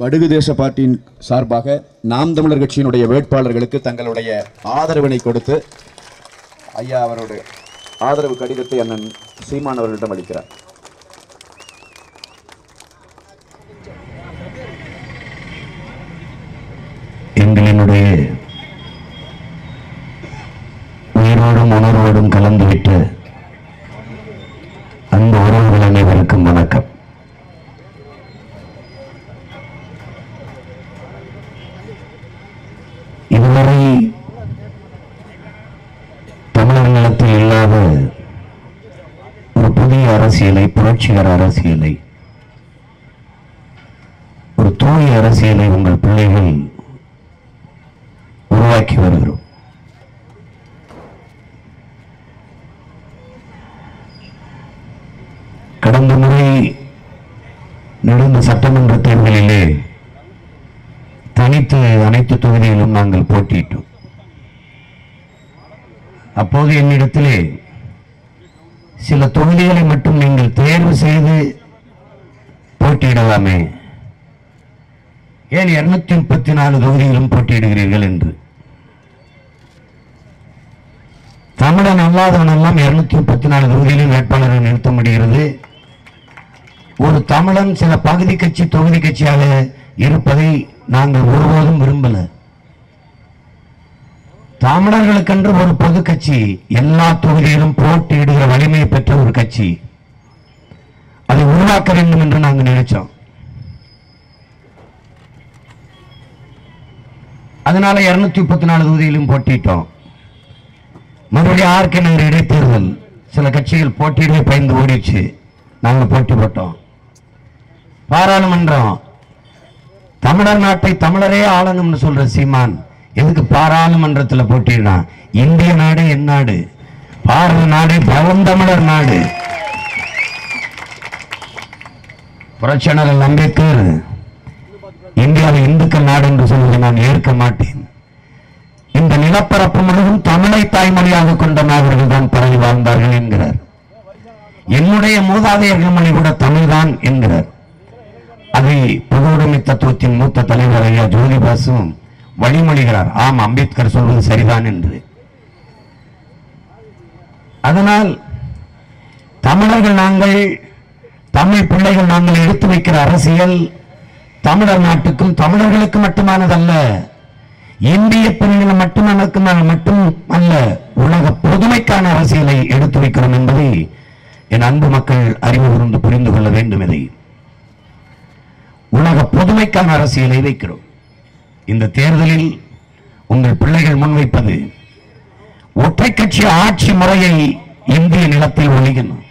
படுகு தேச பார்ட்டியின் சார்பாக நாம் தமிழர் கட்சியினுடைய வேட்பாளர்களுக்கு தங்களுடைய ஆதரவினை கொடுத்து ஐயா அவருடைய ஆதரவு கடிதத்தை அண்ணன் சீமான் அவர்களிடம் அளிக்கிறார். எங்களினுடைய உயிரோடும் உணர்வோடும் கலந்துவிட்டு அந்த உறவுகள் அனைவருக்கும் வணக்கம். இதுவரை தமிழர் நிலத்தில் இல்லாத ஒரு புதிய அரசியலை, புரட்சிகர அரசியலை, ஒரு தூய அரசியலை உங்கள் பிள்ளைகள் உருவாக்கி வருகிறோம். கடந்த முறை நடந்த சட்டமன்ற தேர்தலிலே தனித்து அனைத்து தொகுதியிலும் நாங்கள் போட்டியிட்டோம். அப்போது என்னிடத்திலே சில தொகுதிகளை மட்டும் நீங்கள் தேர்வு செய்து போட்டியிடலாமே, ஏன் 234 தொகுதியிலும் போட்டியிடுகிறீர்கள் என்று. தமிழன் அல்லாதவனெல்லாம் 234 தொகுதியிலும் வேட்பாளரை நிறுத்த முடிகிறது. ஒரு தமிழன் சில பகுதி கட்சி தொகுதி கட்சியாக இருப்பதை நாங்கள் ஒருபோதும் விரும்பல. தமிழர்களுக்கென்று ஒரு பொது கட்சி, எல்லா தொகுதியிலும் போட்டியிடுகிற வலிமையை பெற்ற ஒரு கட்சி, அதை உருவாக்க வேண்டும் என்று நாங்கள் நினைச்சோம். அதனால 234 தொகுதியிலும் போட்டிட்டோம். மறுபடியும் ஆர்கனர் இடைத்தேர்தல், சில கட்சிகள் போட்டியிடவே பயந்து ஓடிச்சு. நாங்கள் போட்டி போட்டோம். பாராளுமன்றம், தமிழர் நாட்டை தமிழரே ஆளணும்னு சொல்ற சீமான் எதுக்கு பாராளுமன்றத்தில் போட்டியிடான்? இந்திய நாடு என் நாடு, பாரத நாடு பழந்தமிழர் நாடு. புரட்சியாளர் அம்பேத்கர் இந்தியாவை இந்துக்கள் நாடு என்று சொல்வதை நான் ஏற்க மாட்டேன். இந்த நிலப்பரப்பு முழுவதும் தமிழை தாய்மொழியாக கொண்ட நாகர்கள் தான் பரவி வாழ்ந்தார்கள் என்கிறார். என்னுடைய மூதாதையர்கள் மொழி கூட தமிழ்தான் என்கிறார். அதை பொது உடைமை தத்துவத்தின் மூத்த தலைவர் ஐயா ஜோதிபாசும் வழிமொழிகிறார். ஆம், அம்பேத்கர் சொல்வது சரிதான் என்று. அதனால் தமிழர்கள் நாங்கள், தமிழ் பிள்ளைகள் நாங்கள் எடுத்து வைக்கிற அரசியல் தமிழர் நாட்டுக்கும் தமிழர்களுக்கு மட்டுமானதல்ல, இந்திய பெண்கள் மட்டும் அல்ல, உலக பொதுமைக்கான அரசியலை எடுத்து வைக்கிறோம் என்பதை என் அன்பு மக்கள் அறிவு கூர்ந்து புரிந்து கொள்ள வேண்டும். இதை உலக பொதுமைக்கான அரசியலை வைக்கிறோம். இந்த தேர்தலில் உங்கள் பிள்ளைகள் முன்வைப்பது ஒற்றை கட்சி ஆட்சி முறையை இந்திய நிலத்தில் ஒழிக்கணும்.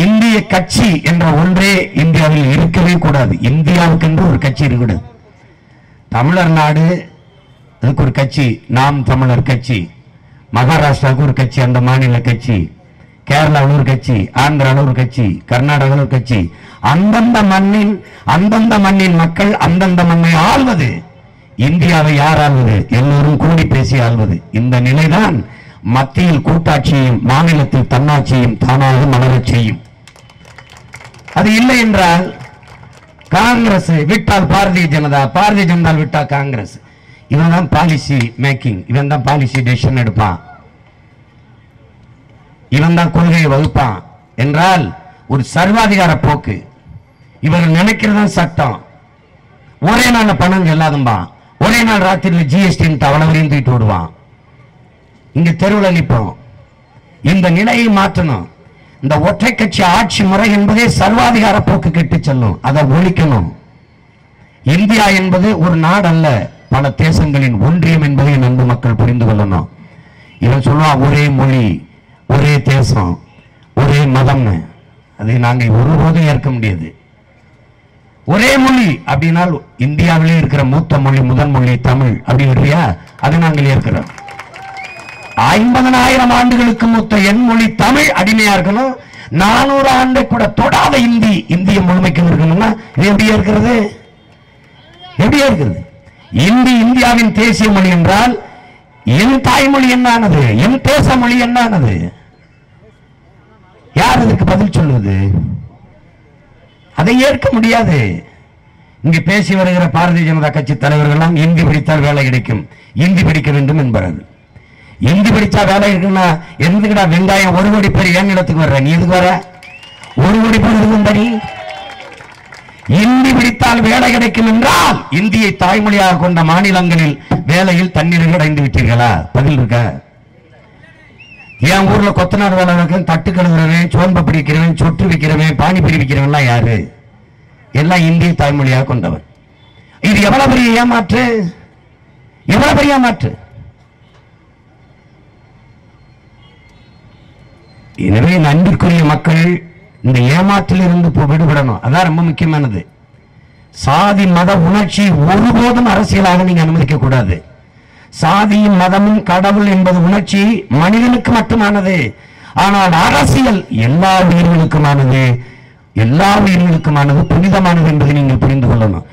இந்திய கட்சி என்ற ஒன்றே இந்தியாவில் இருக்கவே கூடாது. இந்தியாவுக்கு என்று ஒரு கட்சி இருக்கக்கூடாது. தமிழர் நாடு, அதுக்கு ஒரு கட்சி, நாம் தமிழர் கட்சி. மகாராஷ்டிராவுக்கு ஒரு கட்சி, அந்த மாநில கட்சி. கேரளாவில் ஒரு கட்சி, ஆந்திராவில் ஒரு கட்சி, கர்நாடகாவில் ஒரு கட்சி. அந்தந்த மண்ணின் மக்கள் அந்தந்த மண்ணை ஆள்வது. இந்தியாவை யார் ஆள்வது? எல்லோரும் கூடி பேசி ஆள்வது. இந்த நிலைதான் மத்தியில் கூட்டாட்சியையும் மாநிலத்தில் தன்னாட்சியையும் தானாக மலரச் செய்யும். அது இல்லை என்றால் காங்கிரஸ் விட்டால் பாரதிய ஜனதா விட்டால் காங்கிரஸ். இவன் தான் பாலிசி மேக்கிங், இவன் தான் பாலிசி டெசிஷன் எடுப்பான், இவன் தான் கொள்கையை வகுப்பான் என்றால் ஒரு சர்வாதிகார போக்கு. இவர்கள் நினைக்கிறதா சட்டம். ஒரே நாள் பணம் எல்லாதும்பா, ஒரே நாள் ராத்திரியில் ஜிஎஸ்டி அவ்வளவரையும் தூக்கிட்டு விடுவான். இங்க தெருவில் நிற்போம். இந்த நிலையை மாற்றணும். இந்த ஒற்றை கட்சி ஆட்சி முறை என்பதே சர்வாதிகார போக்கு கெட்டு செல்லும். அதை ஒழிக்கணும். இந்தியா என்பது ஒரு நாடு அல்ல, பல தேசங்களின் ஒன்றியம் என்பதை நண்பு மக்கள் புரிந்து கொள்ளணும். இவன் சொல்லுவான் ஒரே மொழி, ஒரே தேசம், ஒரே மதம். அதை நாங்கள் ஒருபோதும் ஏற்க முடியாது. ஒரே மொழி அப்படின்னால் இந்தியாவிலே இருக்கிற மூத்த மொழி, முதன் மொழி தமிழ் அப்படிங்கிறியா? அதை நாங்கள் ஏற்கிறோம். 50,000 ஆண்டுகளுக்கு மூத்த என் மொழி தமிழ் அடிமையா இருக்கணும். 400 ஆண்டு கூட தொடாத இந்திய முழுமைக்கு இருக்கணும்னா இது எப்படியா இருக்கிறது? எப்படியா இருக்கிறது? இந்தியாவின் தேசிய மொழி என்றால் என் தாய்மொழி என்னானது? என் தேச மொழி என்னானது? யார் அதுக்கு பதில் சொல்லுவது? அதை ஏற்க முடியாது. இங்கு பேசி வருகிற பாரதிய ஜனதா கட்சி தலைவர்கள் எல்லாம் இந்தி படித்தால் வேலை கிடைக்கும், இந்தி படிக்க வேண்டும் என்பார்கள். இந்தி படிச்சா வேலை இருக்குன்னா எதுக்குடா வெங்காயம் 1 கோடி பேர் ஏன் இடத்துக்கு வர்ற? நீ எதுக்கு வர? 1 கோடி பேர் இருக்கும்படி இந்தி படித்தால் வேலை கிடைக்கும் என்றால் இந்தியை தாய்மொழியாக கொண்ட மாநிலங்களில் வேலையில் தண்ணீர்கள் அடைந்து விட்டீர்களா? பதில் இருக்க? என் ஊர்ல கொத்தனார் வேலை இருக்கும், தட்டு கழுவுறவன், சோன்ப பிடிக்கிறவன், சொட்டு விற்கிறவன், பானிபூரி விற்கிறவன் யாரு? எல்லாம் இந்திய தாய்மொழியாக கொண்டவன். இது எவ்வளவு பெரிய ஏமாற்று, எவ்வளவு பெரிய ஏமாற்று. எனவே அன்பிற்குரிய மக்கள் இந்த ஏமாற்றில் இருந்து விடுபடணும். அதான் ரொம்ப முக்கியமானது. சாதி மத உணர்ச்சி ஒருபோதும் அரசியலாக நீங்க அனுமதிக்க கூடாது. சாதியும் மதமும் கடவுள் என்பது உணர்ச்சி மனிதனுக்கு மட்டுமானது. ஆனால் அரசியல் எல்லா உயிர்களுக்குமானது, எல்லா உயிர்களுக்குமானது, புனிதமானது என்பதை நீங்கள் புரிந்து கொள்ளணும்.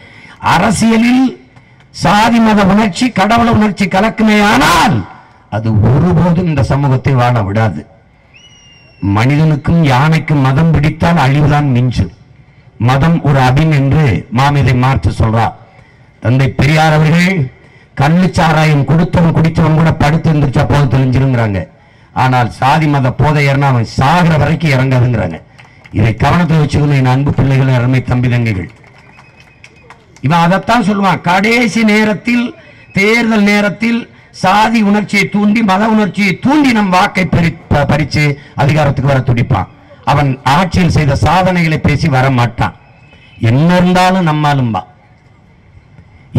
அரசியலில் சாதி மத உணர்ச்சி கடவுள் உணர்ச்சி கலக்குமே ஆனால் அது ஒருபோதும் இந்த சமூகத்தை வாழ விடாது. மனிதனுக்கும் யானைக்கும் மதம் பிடித்தால் அழிவுதான் மிஞ்சும். மதம் ஒரு அபின் என்று மாமேதை மார்க்ஸ் சொல்றார். தந்தை பெரியார் அவர்கள் கள்ளு சாராயம் கொடுத்தவன் குடித்தவன் கூட படுத்து இருந்துச்சா போது தெளிஞ்சிருங்கிறாங்க. ஆனால் சாதி மத போதையர்னா அவன் சாகிற வரைக்கும் இறங்காதுங்கிறாங்க. இதை கவனத்தில் வச்சுக்கணும் என் அன்பு பிள்ளைகள், அருமை தம்பி தங்கைகள். இவன் அதைத்தான் சொல்லுவான். கடைசி நேரத்தில், தேர்தல் நேரத்தில் சாதி உணர்ச்சியை தூண்டி, மத உணர்ச்சியை தூண்டி நம் வாக்கை பறிச்சு அதிகாரத்துக்கு வர துடிப்பான். அவன் ஆட்சியில் செய்த சாதனைகளை பேசி வர மாட்டான். என்ன இருந்தாலும் நம்மாலும்பா,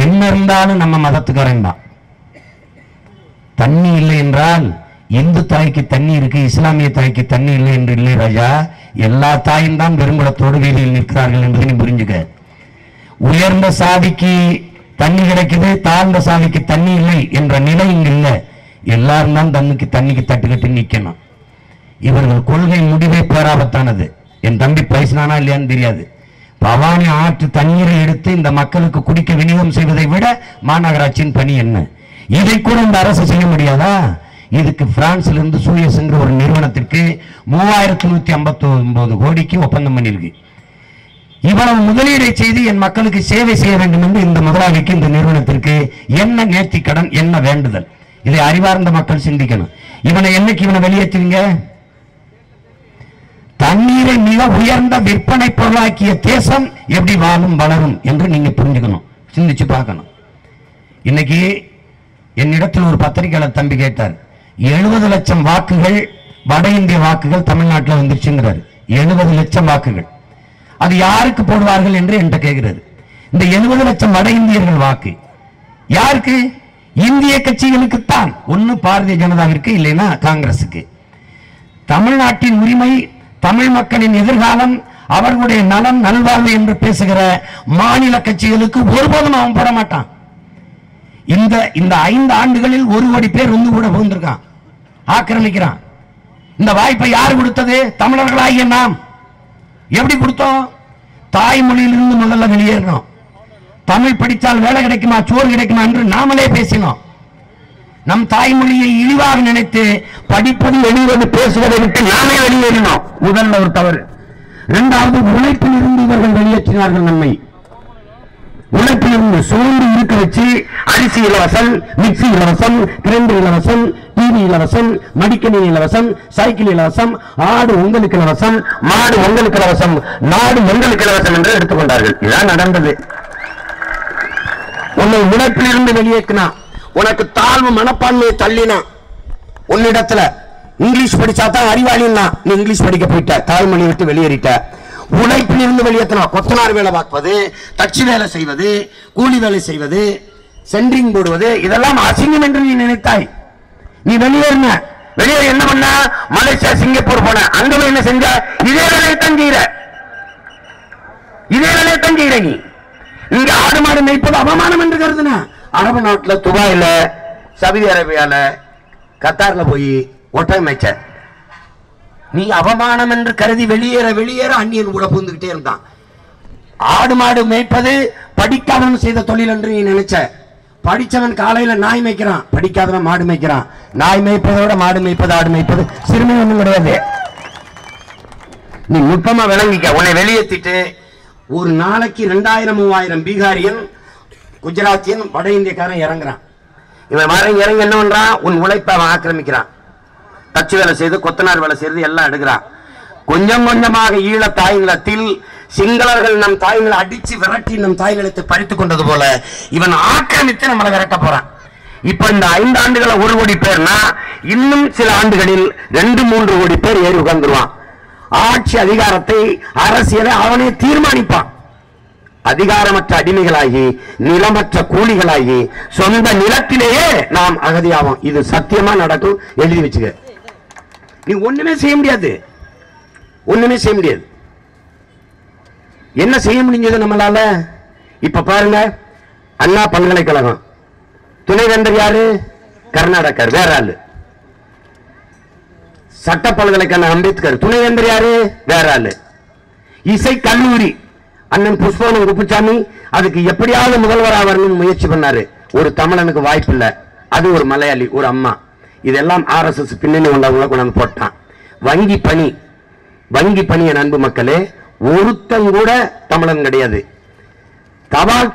என்ன இருந்தாலும் நம்ம மதத்துக்காரன் தான். தண்ணி இல்லை என்றால் இந்து தாய்க்கு தண்ணி இருக்கு, இஸ்லாமிய தாய்க்கு தண்ணி இல்லை என்று இல்லை ராஜா. எல்லா தாயும் தான் பெருங்குளத்தோடு வீதியில் நிற்கிறார்கள் என்பதை நீ புரிஞ்சுக்க. உயர்ந்த சாதிக்கு தண்ணி கிடைக்குது, தாழ்ந்த சாதிக்கு தண்ணி இல்லை என்ற நிலை இங்கு இல்லை. எல்லாரும் தான் தண்ணிக்கு தட்டுக்கட்டி நிற்கணும். இவர்கள் கொள்கை முடிவே பேராபத்தானது. என் தம்பி பேசினானா இல்லையான்னு தெரியாது. பவானி ஆற்று தண்ணீரை எடுத்து இந்த மக்களுக்கு குடிக்க விநியோகம் செய்வதை விட மாநகராட்சியின் பணி என்ன? இதை கூட இந்த அரசு செய்ய முடியாதா? இதுக்கு பிரான்சில் இருந்து சூயஸ் என்ற ஒரு நிறுவனத்திற்கு 3159 கோடிக்கு ஒப்பந்தம் பண்ணியிருக்கு. இவ்வளவு முதலீடை செய்து என் மக்களுக்கு சேவை செய்ய வேண்டும் என்று இந்த முதலாளிக்கு, இந்த நிறுவனத்திற்கு என்ன நேர்த்தி கடன், என்ன வேண்டுதல்? இதை அறிவார்ந்த மக்கள் சிந்திக்கணும். இவனை என்னைக்கு இவனை வெளியேற்றுவீங்க? தண்ணீரை மிக உயர்ந்த விற்பனை பொருளாக்கிய தேசம் எப்படி வாழும் வளரும் என்று நீங்க புரிஞ்சுக்கணும், சிந்திச்சு பார்க்கணும். இன்னைக்கு என்னிடத்தில் ஒரு பத்திரிகையாளர் தம்பி கேட்டார், 70 லட்சம் வாக்குகள் வட இந்திய வாக்குகள் தமிழ்நாட்டில் வந்துருச்சுங்கிறார். 70 லட்சம் வாக்குகள் அது யாருக்கு போடுவார்கள் என்று என்கிட்ட கேட்கிறாரு. இந்த 70 லட்சம் வட இந்தியர்கள் வாக்கு யாருக்கு? இந்திய கட்சிகளுக்குத்தான். ஒன்னு பாரதிய ஜனதாவிற்கு, இல்லைன்னா காங்கிரசுக்கு. தமிழ்நாட்டின் உரிமை, தமிழ் மக்களின் எதிர்காலம், அவர்களுடைய நலன் நல்வாழ்வு என்று பேசுகிற மாநில கட்சிகளுக்கு ஒருபோதும் அவன் போட மாட்டான். இந்த 5 ஆண்டுகளில் 1 கோடி பேர் வந்து கூட புகுந்திருக்கான், ஆக்கிரமிக்கிறான். இந்த வாய்ப்பை யார் கொடுத்தது? தமிழர்களாகிய நாம். எப்படி கொடுத்தோம்? தாய்மொழியிலிருந்து முதல்ல வெளியேறணும். தமிழ் படித்தால் வேலை கிடைக்குமா, சோறு கிடைக்குமா என்று நாமளே பேசினோம். நம் தாய்மொழியை இழிவாக நினைத்து படிப்பது, எழுதுவது, பேசுவதை விட்டு நாமே வெளியேறினோம். முதல்ல ஒரு தவறு. இரண்டாவது, உழைப்பில் இருந்து இவர்கள் வெளியேற்றினார்கள் நம்மை. உழைப்பில் இருந்து சோர்ந்து இருக்க வச்சு அரிசி இலவசம், மிக்சி இலவசம், கிரைண்டர் இலவசம், டிவி இலவசம், மடிக்கணினி இலவசம், சைக்கிள் இலவசம், ஆடு உங்களுக்கு இலவசம், மாடு உங்களுக்கு இலவசம், நாடு உங்களுக்கு இலவசம் என்று எடுத்துக்கொண்டார்கள். இதான் நடந்தது. உன்னை உழைப்பில் இருந்து வெளியேற்றினா, உனக்கு தாழ்வு மனப்பான்மையை தள்ளினா, உன்னிடத்துல இங்கிலீஷ் படிச்சா தான் அறிவாளின்னா நீ இங்கிலீஷ் படிக்க போயிட்ட, தாய்மொழி விட்டு வெளியேறிட்ட. உழைப்பில் இருந்து வெளியேற்றினா, கொத்தனார் வேலை பார்ப்பது, தச்சு வேலை செய்வது, கூலி வேலை செய்வது, சென்ட்ரிங் போடுவது, இதெல்லாம் அசிங்கம் என்று நீ நினைத்தாய். நீ வெளியேறின. வெளியே என்ன பண்ண? மலேசியா, சிங்கப்பூர் போன. அங்க என்ன செஞ்ச? இதே வேலையை தங்குகிற, இதே வேலையை தங்குகிற. நீ இங்க ஆடு மாடு மேய்ப்பது அவமானம் என்று கருதுன. அரபு நாட்டில், துபாயில, சவுதி அரேபியால, கத்தார்ல போய் ஒட்டகம் மேய்ச்ச. நீ அவமானம் என்று கருதி வெளியேற வெளியேற அந்நியன் கூட புகுந்துகிட்டே இருந்தான். ஆடு மாடு மேய்ப்பது படிக்காதவன் செய்த தொழில் என்று நீ நினைச்ச. படிச்சவன் காலையில நாய் மேய்க்கிறான், படிக்காதவன் மாடு மேய்க்கிறான். நாய் மேய்ப்பதோட மாடு மேய்ப்பது, ஆடு மேய்ப்பது சிறுமை ஒண்ணும் கிடையாது. நீ நுட்பமா விளங்கிக்க. உன்னை வெளியேற்றிட்டு ஒரு நாளைக்கு 2000-3000 பீகாரியன் குஜராத்தியன் வட இந்தியக்காரன் இறங்குறான். இவன் இறங்கி என்ன பண்றான்? உன் உழைப்பை அவன் ஆக்கிரமிக்கிறான். தச்சு வேலை செய்து கொத்தனார் வேலை செய்து எல்லாம் எடுக்கிறான். கொஞ்சம் கொஞ்சமாக ஈழ தாய் நிலத்தில் சிங்களர்கள் நம் தாய்களை அடிச்சு விரட்டி நம் தாய் நிலத்தை பறித்துக் கொண்டது போல இவன் ஆக்கிரமித்து நம்மளை விரட்ட போறான். இப்ப இந்த 5 ஆண்டுகள 1 கோடி பேர்னா இன்னும் சில ஆண்டுகளில் 2-3 கோடி பேர் ஏறி உட்கார்ந்துருவான். ஆட்சி அதிகாரத்தை அரசியலை அவனே தீர்மானிப்பான். அதிகாரமற்ற அடிமைகளாகி நிலமற்ற கூலிகளாகி சொந்த நிலத்திலேயே நாம் அகதியாவோம். இது சத்தியமா நடக்கும், எழுதி வச்சுக்க. நீ ஒண்ணுமே செய்ய முடியாது, ஒண்ணுமே செய்ய முடியாது. என்ன செய்ய முடிஞ்சது நம்மளால? இப்ப பாருங்க, அண்ணா பல்கலைக்கழகம் துணைவேந்தர் யாரு? கர்நாடகர், வேற ஆளு. சட்ட பல்கலைக்கழகம் அம்பேத்கர் துணைவேந்தர் யாரு? வேற ஆளு. இசை கல்லூரி அண்ணன் புஷ்பவனம் குப்புசாமி அதுக்கு எப்படியாவது முதல்வராக வரணும்னு முயற்சி பண்ணாரு. ஒரு தமிழனுக்கு வாய்ப்பு இல்ல. அது ஒரு மலையாளி, ஒரு அம்மா. இதெல்லாம் RSS பின்னணி உள்ளவங்களை கொண்டு போட்டான். வங்கி பணி, வங்கி பணி என் அன்பு மக்களே, ஒருத்தன் கூட தமிழன் கிடையாது. தபால்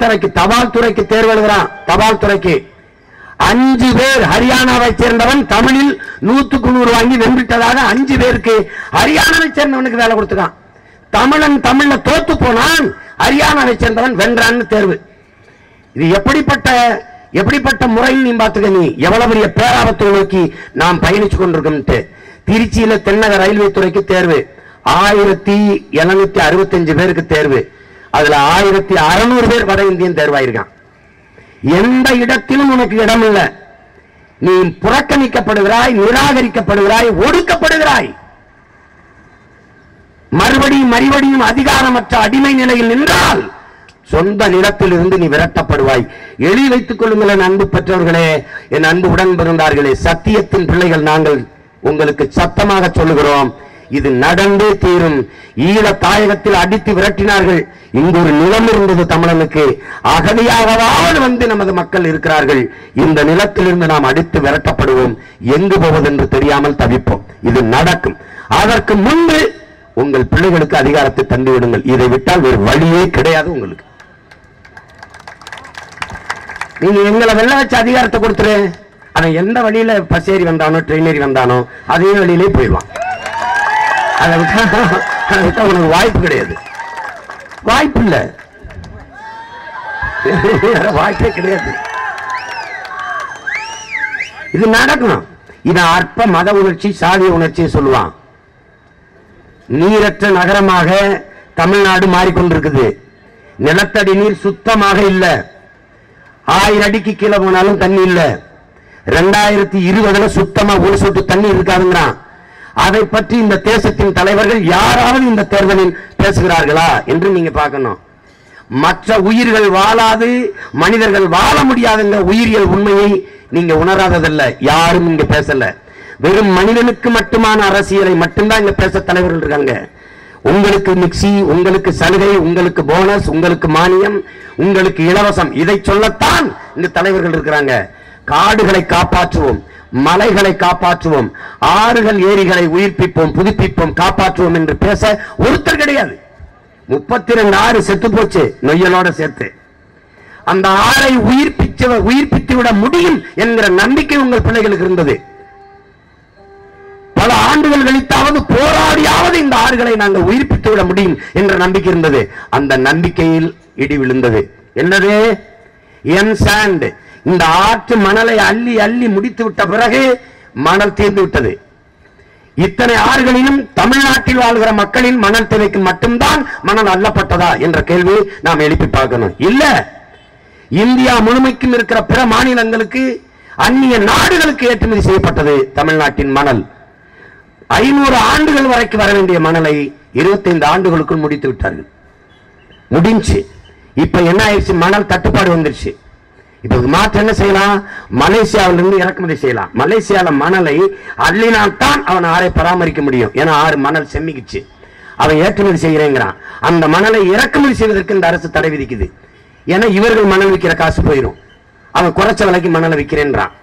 துறைக்கு தேர்வு எழுதுறான். தபால் துறைக்கு 5 பேர் ஹரியானாவை சேர்ந்தவன் தமிழில் 100க்கு 100 வாங்கி வென்றுட்டதாக 5 பேருக்கு ஹரியானாவை சேர்ந்தவனுக்கு வேலை கொடுத்துக்கான். தமிழன் தமிழ்ல தோத்து போனான், ஹரியானாவை சேர்ந்தவன் வென்றான்னு தேர்வு. இது எப்படிப்பட்ட முறையில் நீ பாத்துக்க. நீ எவ்வளவு பெரிய பேராபத்தை நோக்கி நாம் பயணிச்சு கொண்டிருக்கோம். திருச்சியில தென்னக ரயில்வே துறைக்கு தேர்வு 1765 பேருக்கு தேர்வு. அதுல 1600 பேர் வட இந்தியன் தேர்வாயிருக்கான். எந்த இடத்திலும் உனக்கு இடம் இல்லை. நீ புறக்கணிக்கப்படுகிறாய், நிராகரிக்கப்படுகிறாய், ஒடுக்கப்படுகிறாய். மறுபடியும் அதிகாரமற்ற அடிமை நிலையில் நின்றால் சொந்த நிலத்தில் இருந்து நீ விரட்டப்படுவாய். எழுதி வைத்துக் கொள்ளுங்கள் என் அன்பு பெற்றவர்களே, என் அன்பு உடன் பிறந்தார்களே, சத்தியத்தின் பிள்ளைகள் நாங்கள் உங்களுக்கு சத்தமாக சொல்லுகிறோம். இது நடந்தே தீரும். ஈழ தாயகத்தில் அடித்து விரட்டினார்கள். இங்கு ஒரு நிலம் இருந்தது தமிழனுக்கு. அகதியாகவாவது வந்து நமது மக்கள் இருக்கிறார்கள். இந்த நிலத்திலிருந்து நாம் அடித்து விரட்டப்படுவோம். எங்கு போவது என்று தெரியாமல் தவிப்போம். இது நடக்கும். அதற்கு முன்பு உங்கள் பிள்ளைகளுக்கு அதிகாரத்தை தந்து விடுங்கள். இதை விட்டால் வேறு வழியே கிடையாது உங்களுக்கு. நீங்க எங்களை வெள்ள வச்சு அதிகாரத்தை கொடுத்துரு. அவன் எந்த வழியில பஸ் ஏறி வந்தானோ ட்ரெயின் ஏறி வந்தானோ அதே வழியிலே போயிடுவான். அதை விட்டா உனக்கு வாய்ப்பு கிடையாது. வாய்ப்பு இல்லை, வாய்ப்பே கிடையாது. இது நடக்கணும். இது அற்ப மத உணர்ச்சி, சாதிய உணர்ச்சியை சொல்லுவான். நீரற்ற நகரமாக தமிழ்நாடு மாறிக்கொண்டிருக்குது. நிலத்தடி நீர் சுத்தமாக இல்ல. 1000 அடிக்கு கீழே போனாலும் தண்ணி இல்ல. 2020 சுத்தமா ஒரு சொட்டு தண்ணி இருக்காதுங்கிறான். அதை பற்றி இந்த தேசத்தின் தலைவர்கள் யாராவது இந்த தேர்தலில் பேசுகிறார்களா என்று நீங்க பார்க்கணும். மற்ற உயிர்கள் வாழாது, மனிதர்கள் வாழ முடியாதுங்க உயிரியல் உண்மையை நீங்க உணராததல்ல. யாரும் இங்க பேசல. வெறும் மனிதனுக்கு மட்டுமான அரசியலை மட்டும்தான் இங்க பேச தலைவர்கள் இருக்காங்க. உங்களுக்கு மிக்சி, உங்களுக்கு சலுகை, உங்களுக்கு போனஸ், உங்களுக்கு மானியம், உங்களுக்கு இலவசம், இதை சொல்லத்தான் இங்க தலைவர்கள் இருக்கிறாங்க. காடுகளை காப்பாற்றுவோம், மலைகளை காப்பாற்றுவோம், ஆறுகள் ஏரிகளை உயிர்ப்பிப்போம், புதுப்பிப்போம், காப்பாற்றுவோம் என்று பேச ஒருத்தர் கிடையாது. 32 ஆறு செத்து போச்சு நொய்யலோட சேர்த்து. அந்த ஆறை உயிர்ப்பித்து விட முடியும் என்கிற நம்பிக்கை உங்கள் பிள்ளைகளுக்கு இருந்தது. பல ஆண்டுகள் கழித்தாவது போராடியாவது இந்த ஆறுகளை நாங்கள் உயிர்ப்பித்து விட முடியும் என்ற நம்பிக்கை இருந்தது. அந்த நம்பிக்கையில் இடி விழுந்தது. என்னது? என்சாண்ட். இந்த ஆற்று மணலை அள்ளி அள்ளி முடித்து விட்ட பிறகு மணல் தீர்ந்து விட்டது. இத்தனை ஆறுகளிலும் தமிழ்நாட்டில் வாழ்கிற மக்களின் மணல் தேவைக்கு மட்டும்தான் மணல் அள்ளப்பட்டதா என்ற கேள்வி நாம் எழுப்பி பார்க்கணும். இல்ல, இந்தியா முழுமைக்கும் இருக்கிற பிற மாநிலங்களுக்கு, அந்நிய நாடுகளுக்கு ஏற்றுமதி செய்யப்பட்டது தமிழ்நாட்டின் மணல். 500 ஆண்டுகள் வரைக்கும் வர வேண்டிய மணலை 25 ஆண்டுகளுக்குள் முடித்து விட்டார்கள். முடிஞ்சு. இப்ப என்ன ஆயிடுச்சு? மணல் தட்டுப்பாடு வந்துருச்சு. இப்ப மாற்ற என்ன செய்யலாம்? மலேசியாவிலிருந்து இறக்குமதி செய்யலாம். மலேசியால மணலை அள்ளினால்தான் அவன் ஆறை பராமரிக்க முடியும். ஏன்னா ஆறு மணல் செம்மிக்குச்சு. அவன் ஏற்றுமதி செய்கிறேங்கிறான். அந்த மணலை இறக்குமதி செய்வதற்கு இந்த அரசு தடை விதிக்குது. ஏன்னா இவர்கள் மணல் விற்கிற காசு போயிடும். அவன் குறைச்ச விலைக்கு மணலை விற்கிறேன்றான்.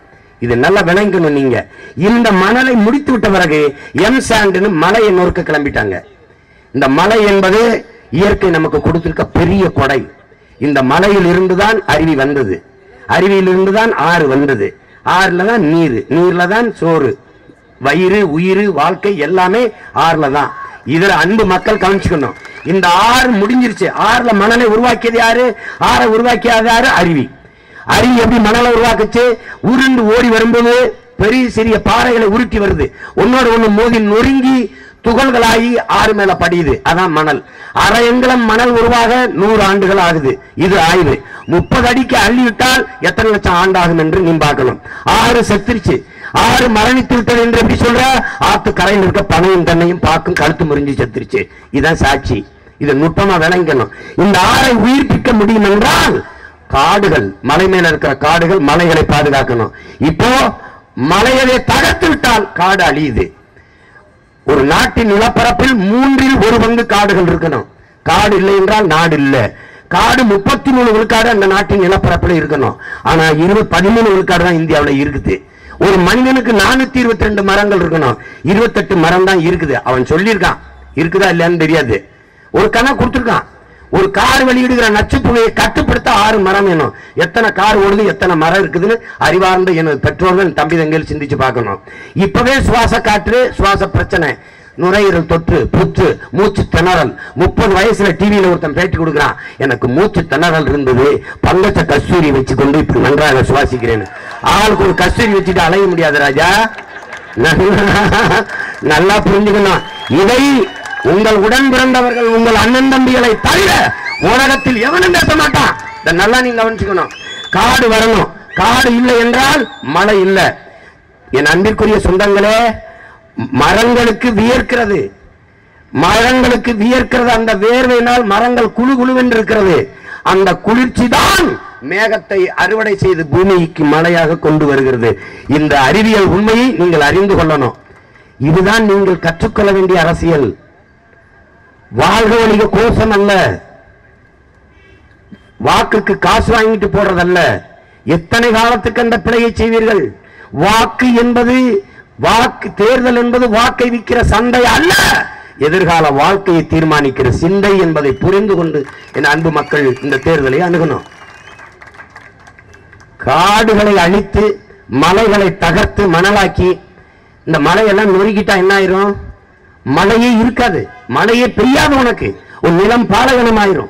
இது நல்லா விளங்கணும். நீங்க இந்த மணலை முடித்து விட்ட பிறகு எம் சாண்ட்னு மலையை நொறுக்க கிளம்பிட்டாங்க. இந்த மலை என்பது இயற்கை நமக்கு கொடுத்திருக்க பெரிய கொடை. இந்த மலையில் இருந்துதான் அருவி வந்தது, அருவியில் இருந்துதான் ஆறு வந்தது, ஆறுல தான் நீர், நீர்ல தான் சோறு, வயிறு, உயிர், வாழ்க்கை எல்லாமே ஆறுல தான். இதுல அன்பு மக்கள் கவனிச்சுக்கணும். இந்த ஆறு முடிஞ்சிருச்சு. ஆறுல மணலை உருவாக்கியது யாரு? ஆறை உருவாக்கியது யாரு? அருவி. அருவி எப்படி மணலை உருவாக்குச்சு? உருண்டு ஓடி வரும்போது பெரிய சிறிய பாறைகளை உருட்டி வருது, ஒன்னோட ஒண்ணு மோதி நொறுங்கி துகள்களாகி ஆறு மேல படியுது, அதான் மணல். அரை எங்கலம் மணல் உருவாக 100 ஆண்டுகள் ஆகுது. இது ஆய்வு. 30 அடிக்கு அள்ளி விட்டால் எத்தனை லட்சம் ஆண்டாகும் என்று நீ பார்க்கணும். ஆறு செத்துருச்சு, ஆறு மரணித்து விட்டது என்று எப்படி சொல்ற? ஆத்து கரையில் இருக்க பனையும் தன்னையும் பார்க்கும் கழுத்து முறிஞ்சு செத்துருச்சு. இதான் சாட்சி. இதை நுட்பமா விளங்கணும். இந்த ஆறை உயிர்ப்பிக்க முடியும் என்றால் காடுகள், மலை மேல இருக்கிற காடுகள், மலைகளை பாதுகாக்கணும். இப்போ மலைகளை தகர்த்து விட்டால் காடு அழியுது. ஒரு நாட்டின் நிலப்பரப்பில் 1/3 பங்கு காடுகள் இருக்கணும். காடு இல்லை என்றால் நாடு இல்லை. காடு 33 விழுக்காடு அந்த நாட்டின் நிலப்பரப்பில் இருக்கணும். ஆனா 13 விழுக்காடு தான் இந்தியாவில் இருக்குது. ஒரு மனிதனுக்கு 422 மரங்கள் இருக்கணும், 28 மரம் தான் இருக்குது. அவன் சொல்லியிருக்கான், இருக்குதா இல்லையான்னு தெரியாது. ஒரு கணக்கு கொடுத்துருக்கான். ஒரு கார் வெளியிடுகிற நச்சு புகையை கட்டுப்படுத்த 6 மரம் வேணும். எத்தனை கார் ஓடுது, எத்தனை மரம் இருக்குதுன்னு அறிவார்ந்த எனது பெற்றோர்கள், தம்பி தங்கையில் சிந்திச்சு பார்க்கணும். இப்பவே சுவாச காற்று, சுவாச பிரச்சனை, நுரையீரல் தொற்று, புற்று, மூச்சு திணறல். 30 வயசுல டிவியில ஒருத்தன் பேட்டி கொடுக்குறான், எனக்கு மூச்சு திணறல் இருந்தது, பங்கச்ச கஸ்தூரி வச்சு கொண்டு இப்படி நன்றாக சுவாசிக்கிறேன். ஆளுக்கு ஒரு கஸ்தூரி வச்சுட்டு அலைய முடியாது ராஜா. நல்லா புரிஞ்சுக்கணும். இதை உங்கள் உடன் பிறந்தவர்கள், உங்கள் அண்ணன் தம்பிகளை தவிர உலகத்தில் எவனும் பேச மாட்டான். நல்லா நீங்க கவனிச்சுக்கணும். காடு வரணும். காடு இல்லை என்றால் மழை இல்லை. என் அன்பிற்குரிய சொந்தங்களே, மரங்களுக்கு வியர்க்கிறது, மரங்களுக்கு வியர்க்கிறது. அந்த வேர்வையினால் மரங்கள் குழு குழுவென்று இருக்கிறது. அந்த குளிர்ச்சி தான் மேகத்தை அறுவடை செய்து பூமிக்கு மழையாக கொண்டு வருகிறது. இந்த அறிவியல் உண்மையை நீங்கள் அறிந்து கொள்ளணும். இதுதான் நீங்கள் கற்றுக்கொள்ள வேண்டிய அரசியல். வாழ்க வணிக கோஷம் அல்ல, வாக்குக்கு காசு வாங்கிட்டு போடுறதல்ல. எத்தனை காலத்துக்கு அந்த பிழையை செய்வீர்கள்? வாக்கு என்பது, வாக்கு தேர்தல் என்பது வாக்கை விற்கிற சந்தை அல்ல, எதிர்கால வாழ்க்கையை தீர்மானிக்கிற சிந்தை என்பதை புரிந்து கொண்டு என் அன்பு மக்கள் இந்த தேர்தலை அணுகணும். காடுகளை அழித்து மலைகளை தகர்த்து மணலாக்கி இந்த மலையெல்லாம் நொறுக்கிட்டா என்ன ஆயிரும்? மழையே இருக்காது, மழையே பெய்யாது. உனக்கு ஒரு நிலம் பாலைவனம் ஆயிரும்.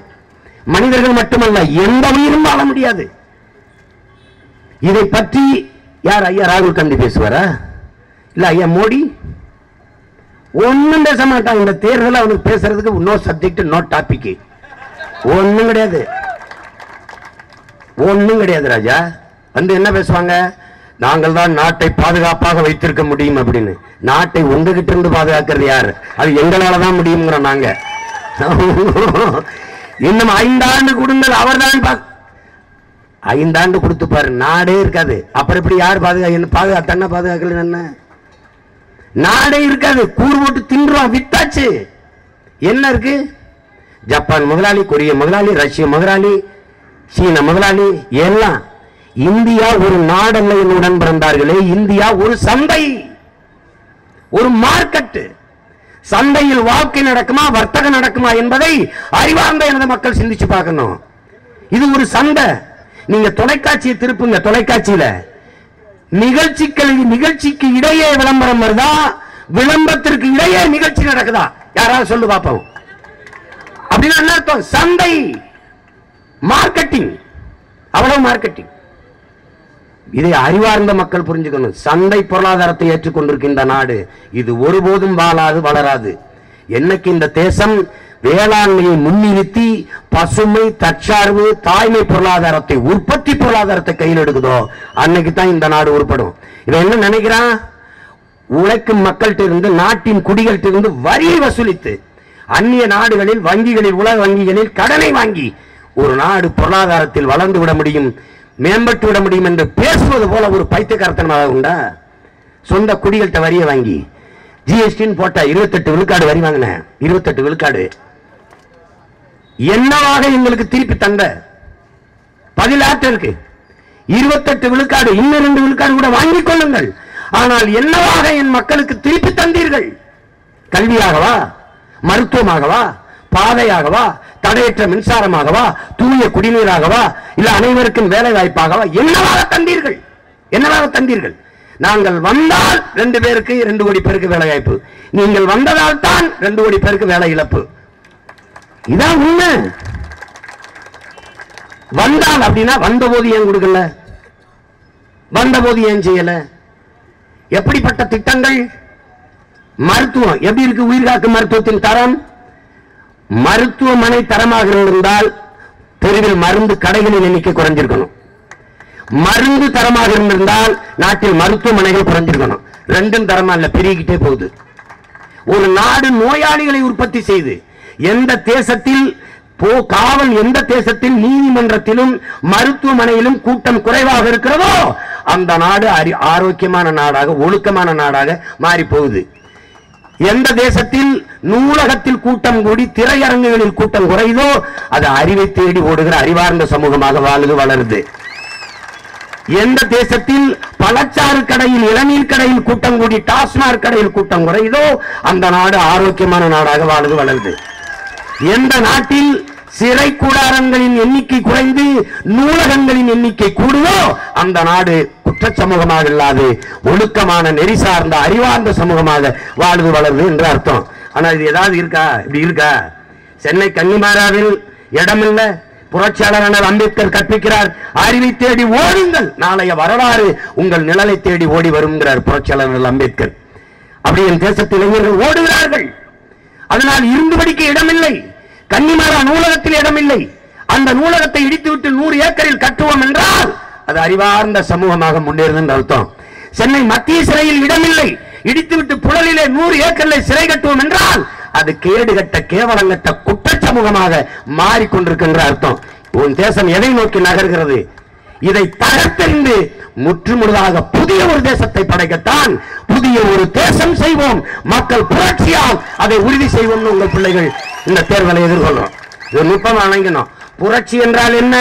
மனிதர்கள் மட்டுமல்ல, எந்த உயிரும் வாழ முடியாது. இதை பற்றி யார்? ஐயா ராகுல் காந்தி பேசுவாரா? இல்ல ஐயா மோடி? ஒன்னும் பேச மாட்டான். இந்த தேர்தல் அவனுக்கு பேசுறதுக்கு நோ சப்ஜெக்ட், நோ டாபிக், ஒன்னும் கிடையாது, ஒன்னும் கிடையாது. ராஜா வந்து என்ன பேசுவாங்க? நாங்கள் தான் நாட்டை பாதுகாப்பாக வைத்திருக்க முடியும் அப்படின்னு. நாட்டை உங்ககிட்ட இருந்து பாதுகாக்கிறது யாரு? அது எங்களாலதான் முடியுங்கிறோம் நாங்க. இன்னும் 5 ஆண்டு கொடுங்கள், அவர் தான் 5 ஆண்டு கொடுத்து பாரு, நாடே இருக்காது. அப்புறம் எப்படி யார் பாதுகாத்தா பாதுகாக்கல? என்ன நாடே இருக்காது. கூறு போட்டு தின்றுவான், வித்தாச்சு. என்ன இருக்கு? ஜப்பான் முதலாளி, கொரிய முதலாளி, ரஷ்ய முதலாளி, சீன முதலாளி எல்லாம். இந்தியா ஒரு நாடல்ல. என்னுடன் பிறந்தார்களே, இந்தியா ஒரு சந்தை, ஒரு மார்க்கெட். சந்தையில் வாழ்க்கை நடக்குமா, வர்த்தகம் நடக்குமா என்பதை அறிவார்ந்த எனது மக்கள் சிந்திச்சு பார்க்கணும். இது ஒரு சந்தை. நீங்க தொலைக்காட்சியை திருப்புங்க, தொலைக்காட்சியில நிகழ்ச்சிக்கு இடையே விளம்பரம் வருதா, விளம்பரத்திற்கு இடையே நிகழ்ச்சி நடக்குதா? யாராவது சொல்லு பார்ப்போம். அப்படின்னா என்ன அர்த்தம்? சந்தை, மார்க்கெட்டிங், அவ்வளவு மார்க்கெட்டிங். இதை அறிவார்ந்த மக்கள் புரிஞ்சுக்கணும். சந்தை பொருளாதாரத்தை ஏற்றுக்கொண்டிருக்கின்ற நாடு இது ஒருபோதும் வாழாது, வளராது. என்னைக்கு இந்த தேசம் வேளாண்மையை முன்னிறுத்தி பசுமை, தற்சார்பு, தாய்மை பொருளாதாரத்தை, உற்பத்தி பொருளாதாரத்தை கையில் எடுக்குதோ அன்னைக்கு தான் இந்த நாடு உருப்படும். இவன் என்ன நினைக்கிறான்? உழைக்கும் மக்கள்கிட்ட இருந்து, நாட்டின் குடிகள்கிட்ட இருந்து வரியை வசூலித்து அந்நிய நாடுகளில் வங்கிகளில், உலக வங்கிகளில் கடனை வாங்கி ஒரு நாடு பொருளாதாரத்தில் வளர்ந்து விட முடியும், மேம்பட்டு விட முடியும் என்று பேசுவது போல ஒரு பைத்தியக்காரத்தனமாக உண்டா? சொந்த குடிகள்கிட்ட வரியை வாங்கி ஜிஎஸ்டின்னு போட்ட 28 விழுக்காடு வரி வாங்கின, 28 விழுக்காடு என்னவாக எங்களுக்கு திருப்பி தந்த? பதில் ஆற்ற இருக்கு. 28 விழுக்காடு, இன்னும் 2 விழுக்காடு கூட வாங்கிக் கொள்ளுங்கள். ஆனால் என்னவாக என் மக்களுக்கு திருப்பி தந்தீர்கள்? கல்வியாகவா, மருத்துவமாகவா, பாதையாகவா, தடையற்ற மின்சாரமாகவா, தூய குடிநீராகவா, இல்ல அனைவருக்கும் வேலை வாய்ப்பாகவா என்னவாக தந்தீர்கள்? என்னவாக தந்தீர்கள்? நாங்கள் வந்தால் 2 பேருக்கு 2 கோடி பேருக்கு வேலை வாய்ப்பு, நீங்கள் வந்ததால் தான் 2 கோடி பேருக்கு வேலை இழப்பு. இதான் உண்மை. வந்தால் அப்படின்னா வந்தபோது ஏன் கொடுக்கல, வந்தபோது ஏன் செய்யல? எப்படிப்பட்ட திட்டங்கள்? மருத்துவம் எப்படி இருக்கு? உயிர்காக்கும் மருத்துவத்தின் தரம், மருத்துவமனை தரமாக இருந்தால் தெருவில் மருந்து கடைகளின் எண்ணிக்கை குறைஞ்சிருக்கணும். மருந்து தரமாக இருந்திருந்தால் நாட்டில் மருத்துவமனைகள் குறைஞ்சிருக்கணும். 2ம் தரமா இல்ல, பெருகிட்டே போகுது. ஒரு நாடு நோயாளிகளை உற்பத்தி செய்து எந்த தேசத்தில் காவல், எந்த தேசத்தில் நீதிமன்றத்திலும் மருத்துவமனையிலும் கூட்டம் குறைவாக இருக்கிறதோ அந்த நாடு ஆரோக்கியமான நாடாக, ஒழுக்கமான நாடாக மாறி போகுது. எந்த தேசத்தில் நூலகத்தில் கூட்டம் கூடி திரையரங்குகளில் கூட்டம் குறைதோ அது அறிவை தேடி ஓடுகிற அறிவார்ந்த சமூகமாக வாழுது, வளருது. எந்த தேசத்தில் பழச்சாறு கடையில், இளநீர் கடையில் கூட்டம் கூடி டாஸ்மாக் கடையில் கூட்டம் குறைதோ அந்த நாடு ஆரோக்கியமான நாடாக வாழுது, வளருது. எந்த நாட்டில் சிறை கூடாரங்களின் எண்ணிக்கை குறைந்து நூலகங்களின் எண்ணிக்கை கூடுதோ அந்த நாடு குற்ற சமூகமாக இல்லாது ஒழுக்கமான, நெறி சார்ந்த, அறிவார்ந்த சமூகமாக வாழுது, வளருது என்று அர்த்தம். ஆனா இது ஏதாவது இருக்கா? இப்படி இருக்கா? சென்னை கன்னிமாராவில் இடமில்ல. புரட்சியாளர் அம்பேத்கர் கற்பிக்கிறார், அறிவை தேடி ஓடுங்கள், நாளைய வரலாறு உங்கள் நிழலை தேடி ஓடி வருங்கிறார் புரட்சியாளர் அம்பேத்கர். அப்படி என் தேசத்தில் இளைஞர்கள் ஓடுகிறார்கள். அதனால் இருந்து படிக்க இடமில்லை. கன்னிமாரா நூலகத்தில் இடமில்லை. அந்த நூலகத்தை இடித்துவிட்டு 100 ஏக்கரில் கட்டுவோம் என்றால் அது அறிவார்ந்த சமூகமாக முன்னேறுது அர்த்தம். சென்னை மத்திய சிறையில் இடமில்லை, இடித்துவிட்டு புழலிலே 100 ஏக்கரில் சிறை கட்டுவோம் என்றால் அது கேடுகட்ட, கேவலங்கட்ட குற்ற சமூகமாக மாறிக்கொண்டிருக்கின்ற அர்த்தம். உன் தேசம் எதை நோக்கி நகர்கிறது? இதை தகர்த்தெறிந்து முற்றுமுழுதாக புதிய ஒரு தேசத்தை படைக்கத்தான் புதிய ஒரு தேசம் செய்வோம், மக்கள் புரட்சியால் அதை உறுதி செய்வோம். உங்கள் பிள்ளைகள் இந்த தேர்தலை எதிர்கொள்ளும். இது நுட்பமா வழங்கணும். புரட்சி என்றால் என்ன?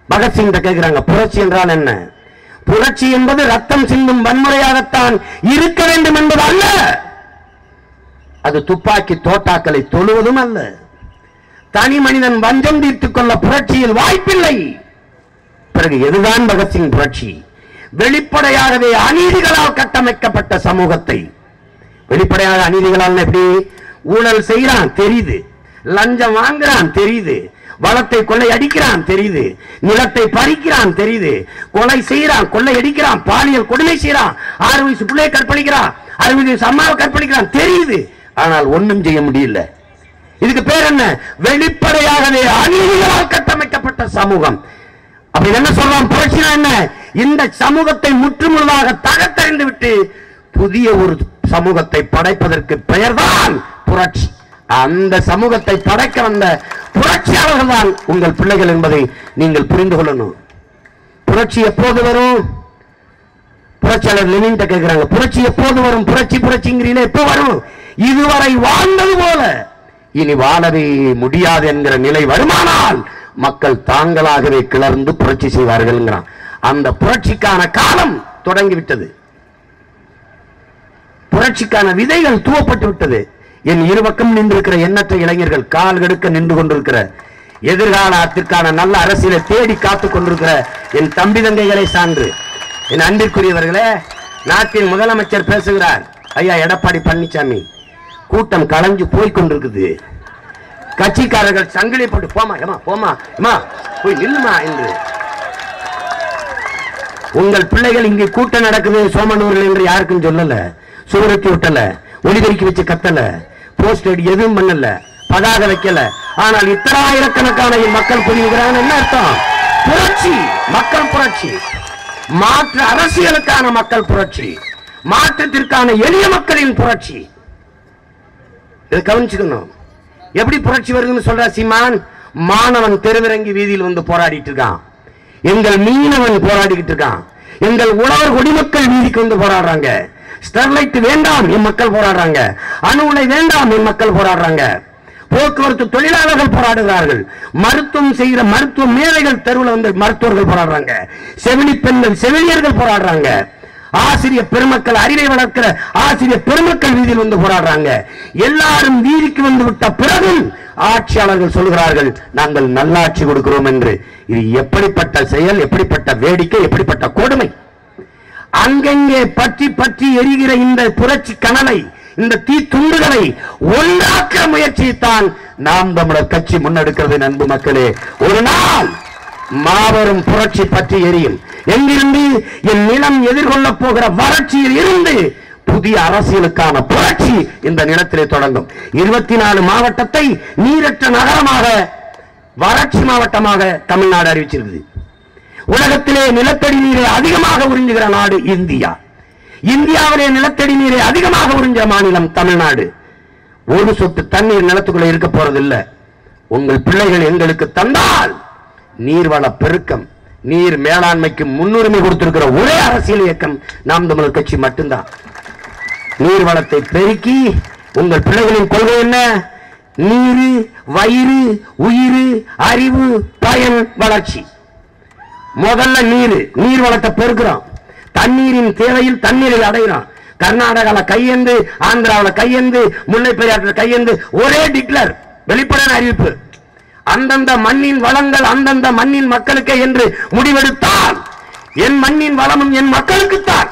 பகத்சிங் கேட்கிறாங்க, புரட்சி என்றால் என்ன? புரட்சி என்பது ரத்தம் சிந்தும் வன்முறையாகத்தான் இருக்க வேண்டும் என்பது அல்ல. அது துப்பாக்கி தோட்டாக்களை தொழுவதும் அல்ல. தனி மனிதன் வஞ்சம் தீர்த்துக் கொள்ள புரட்சியில் வாய்ப்பில்லை. பிறகு எதுதான் பகத்சிங் புரட்சி? வெளிப்படையாகவே அநீதிகளால் கட்டமைக்கப்பட்ட சமூகத்தை, வெளிப்படையாக அநீதிகளால் எப்படி? ஊழல் செய்யறான் தெரியுது, லஞ்சம் வாங்குறான் தெரியுது, வளத்தை கொள்ளை அடிக்கிறான் தெரியுது, நிலத்தை பறிக்கிறான் தெரியுது, கொலை செய்யறான், கொள்ளை அடிக்கிறான், பாலியல் கொடுமை செய்யறான், 6 வயசு பிள்ளையை கற்பழிக்கிறான், 60 வயசு அம்மாவை கற்பழிக்கிறான் தெரியுது. ஆனால் ஒன்றும் செய்ய முடியல. இதுக்கு பேர் என்ன? வெளிப்படையாகவே அநீதிகளால் கட்டமைக்கப்பட்ட சமூகம். அப்படி என்ன சொல்றான்? புரட்சினா என்ன? இந்த சமூகத்தை முற்றுமுழுதாக தகர்த்தெறிந்து விட்டு புதிய ஒரு சமூகத்தை படைப்பதற்கு பெயர்தான் புரட்சி. அந்த சமூகத்தை படைக்க வந்த புரட்சியாளர்கள் தான் உங்கள் பிள்ளைகள் என்பதை நீங்கள் புரிந்து கொள்ளணும். புரட்சி எப்போது வரும்? புரட்சியாளர் லெனின் கேட்கிறாங்க, புரட்சி எப்போது வரும்? புரட்சி புரட்சிங்கிறீங்களே, எப்போ வரும்? இதுவரை வாழ்ந்தது போல இனி வாழவே முடியாது என்கிற நிலை வருமானால் மக்கள் தாங்களாகவே கிளர்ந்து புரட்சி செய்வார்கள். அந்த புரட்சிக்கான காலம் தொடங்கிவிட்டது. புரட்சிக்கான விதைகள் தூவப்பட்டு விட்டது. என் இருபக்கம் நின்றிருக்கிற எண்ணற்ற இளைஞர்கள், கால் கெடுக்க நின்று கொண்டிருக்கிற, எதிர்காலத்திற்கான நல்ல அரசியலை தேடி காத்துக் கொண்டிருக்கிற என் தம்பி தங்கைகளை சான்று, என் அன்பிற்குரியவர்களே, நாட்டின் முதலமைச்சர் பேசுகிறார். ஐயா எடப்பாடி பழனிசாமி, கூட்டம் கலைஞ்சு போய்கொண்டிருக்குது. கட்சிக்காரர்கள் சங்கிலி போட்டு போமா ஏமா போமா ஏமா போய் நில்லுமா என்று. உங்கள் பிள்ளைகள் இங்கே கூட்டம் நடக்குது சோமனூரில் என்று யாருக்கும் சொல்லல, சூரத்தி விட்டல, ஒளிபெருக்கி வச்சு கத்தல, போஸ்ட் எதுவும் பண்ணல, பதாக வைக்கல. ஆனால் இத்தனை ஆயிரக்கணக்கான மக்கள் புரியுகிறாங்க. என்ன அர்த்தம்? புரட்சி, மக்கள் புரட்சி, மாற்று அரசியலுக்கான மக்கள் புரட்சி, மாற்றத்திற்கான எளிய மக்களின் புரட்சி. இதை கவனிச்சுக்கணும். எப்படி புரட்சி வருதுன்னு சொல்ற சீமான்? மாணவன் தெருவிறங்கி வீதியில் வந்து போராடிட்டு இருக்கான், எங்கள் மீனவன் போராடிக்கிட்டு இருக்கான், எங்கள் உழவர் குடிமக்கள் வீதிக்கு வந்து போராடுறாங்க. ஸ்டெர்லைட் வேண்டாம் என் மக்கள் போராடுறாங்க, அணு உலை வேண்டாம் என் மக்கள் போராடுறாங்க, போக்குவரத்து தொழிலாளர்கள் போராடுகிறார்கள், மருத்துவம் செய்கிற மருத்துவ மேதைகள் தெருவில் வந்து மருத்துவர்கள் போராடுறாங்க, செவிலி பெண்கள், செவிலியர்கள் போராடுறாங்க. ஆசிரியர் பெருமக்கள், அறிவை வளர்க்கிற ஆசிரியர் பெருமக்கள் வீதியில் வந்து போராடுறாங்க. எல்லாரும் வீதிக்கு வந்து விட்ட பிறகும் ஆட்சியாளர்கள் சொல்கிறார்கள் நாங்கள் நல்லாட்சி கொடுக்கிறோம் என்று. இது எப்படிப்பட்ட செயல், எப்படிப்பட்ட வேடிக்கை, எப்படிப்பட்ட கொடுமை! அங்கங்கே பற்றி பற்றி எரிகிற இந்த புரட்சி கனலை, இந்த தீ துண்டுகளை ஒன்றாக்க முயற்சித்தான் நாம் தமிழர் கட்சி முன்னெடுக்கிறது. அன்பு மக்களே, ஒரு நாள் மாபெரும் புரட்சி பற்றி எரியும். எங்கிருந்து? என் நிலம் எதிர்கொள்ள போகிற வறட்சியில் இருந்து புதிய அரசியலுக்கான புரட்சி இந்த நிலத்திலே தொடங்கும். 24 மாவட்டத்தை நீரற்ற நகரமாக, வறட்சி மாவட்டமாக தமிழ்நாடு அறிவிச்சிருக்குது. உலகத்திலே நிலத்தடி நீரை அதிகமாக உறிஞ்சுகிற நாடு இந்தியா. இந்தியாவிலே நிலத்தடி நீரை அதிகமாக உறிஞ்ச மாநிலம் தமிழ்நாடு. ஒரு சொட்டு தண்ணீர் நிலத்துக்குள்ள இருக்க போறதில்லை. உங்கள் பிள்ளைகள் எங்களுக்கு தந்தால் நீர்வள பெருக்கம், நீர் மேலாண்மைக்கு முன்னுரிமை கொடுத்திருக்கிற ஒரே அரசியல் இயக்கம் நாம் தமிழர் கட்சி மட்டும்தான். நீர்வளத்தை பெருக்கி, உங்கள் பிள்ளைகளின் கொள்கை என்ன? நீரு, வயிறு, உயிர், அறிவு, பயன், வளர்ச்சி. முதல்ல நீர் வளத்தை பெருக்கிறோம். தண்ணீரின் தேவையில் தண்ணீரை அடைகிறோம். கர்நாடகாவில் கையெந்து, ஆந்திராவில் கையெந்து, முல்லை பெரியாற்றில் கையெந்து, ஒரே டிக்ளர், வெளிப்படையான அறிவிப்பு. அந்தந்த மண்ணின் வளங்கள் அந்தந்த மண்ணின் மக்களுக்கு என்று முடிவெடுத்தால் என் மண்ணின் வளமும் என் மக்களுக்குத்தான்.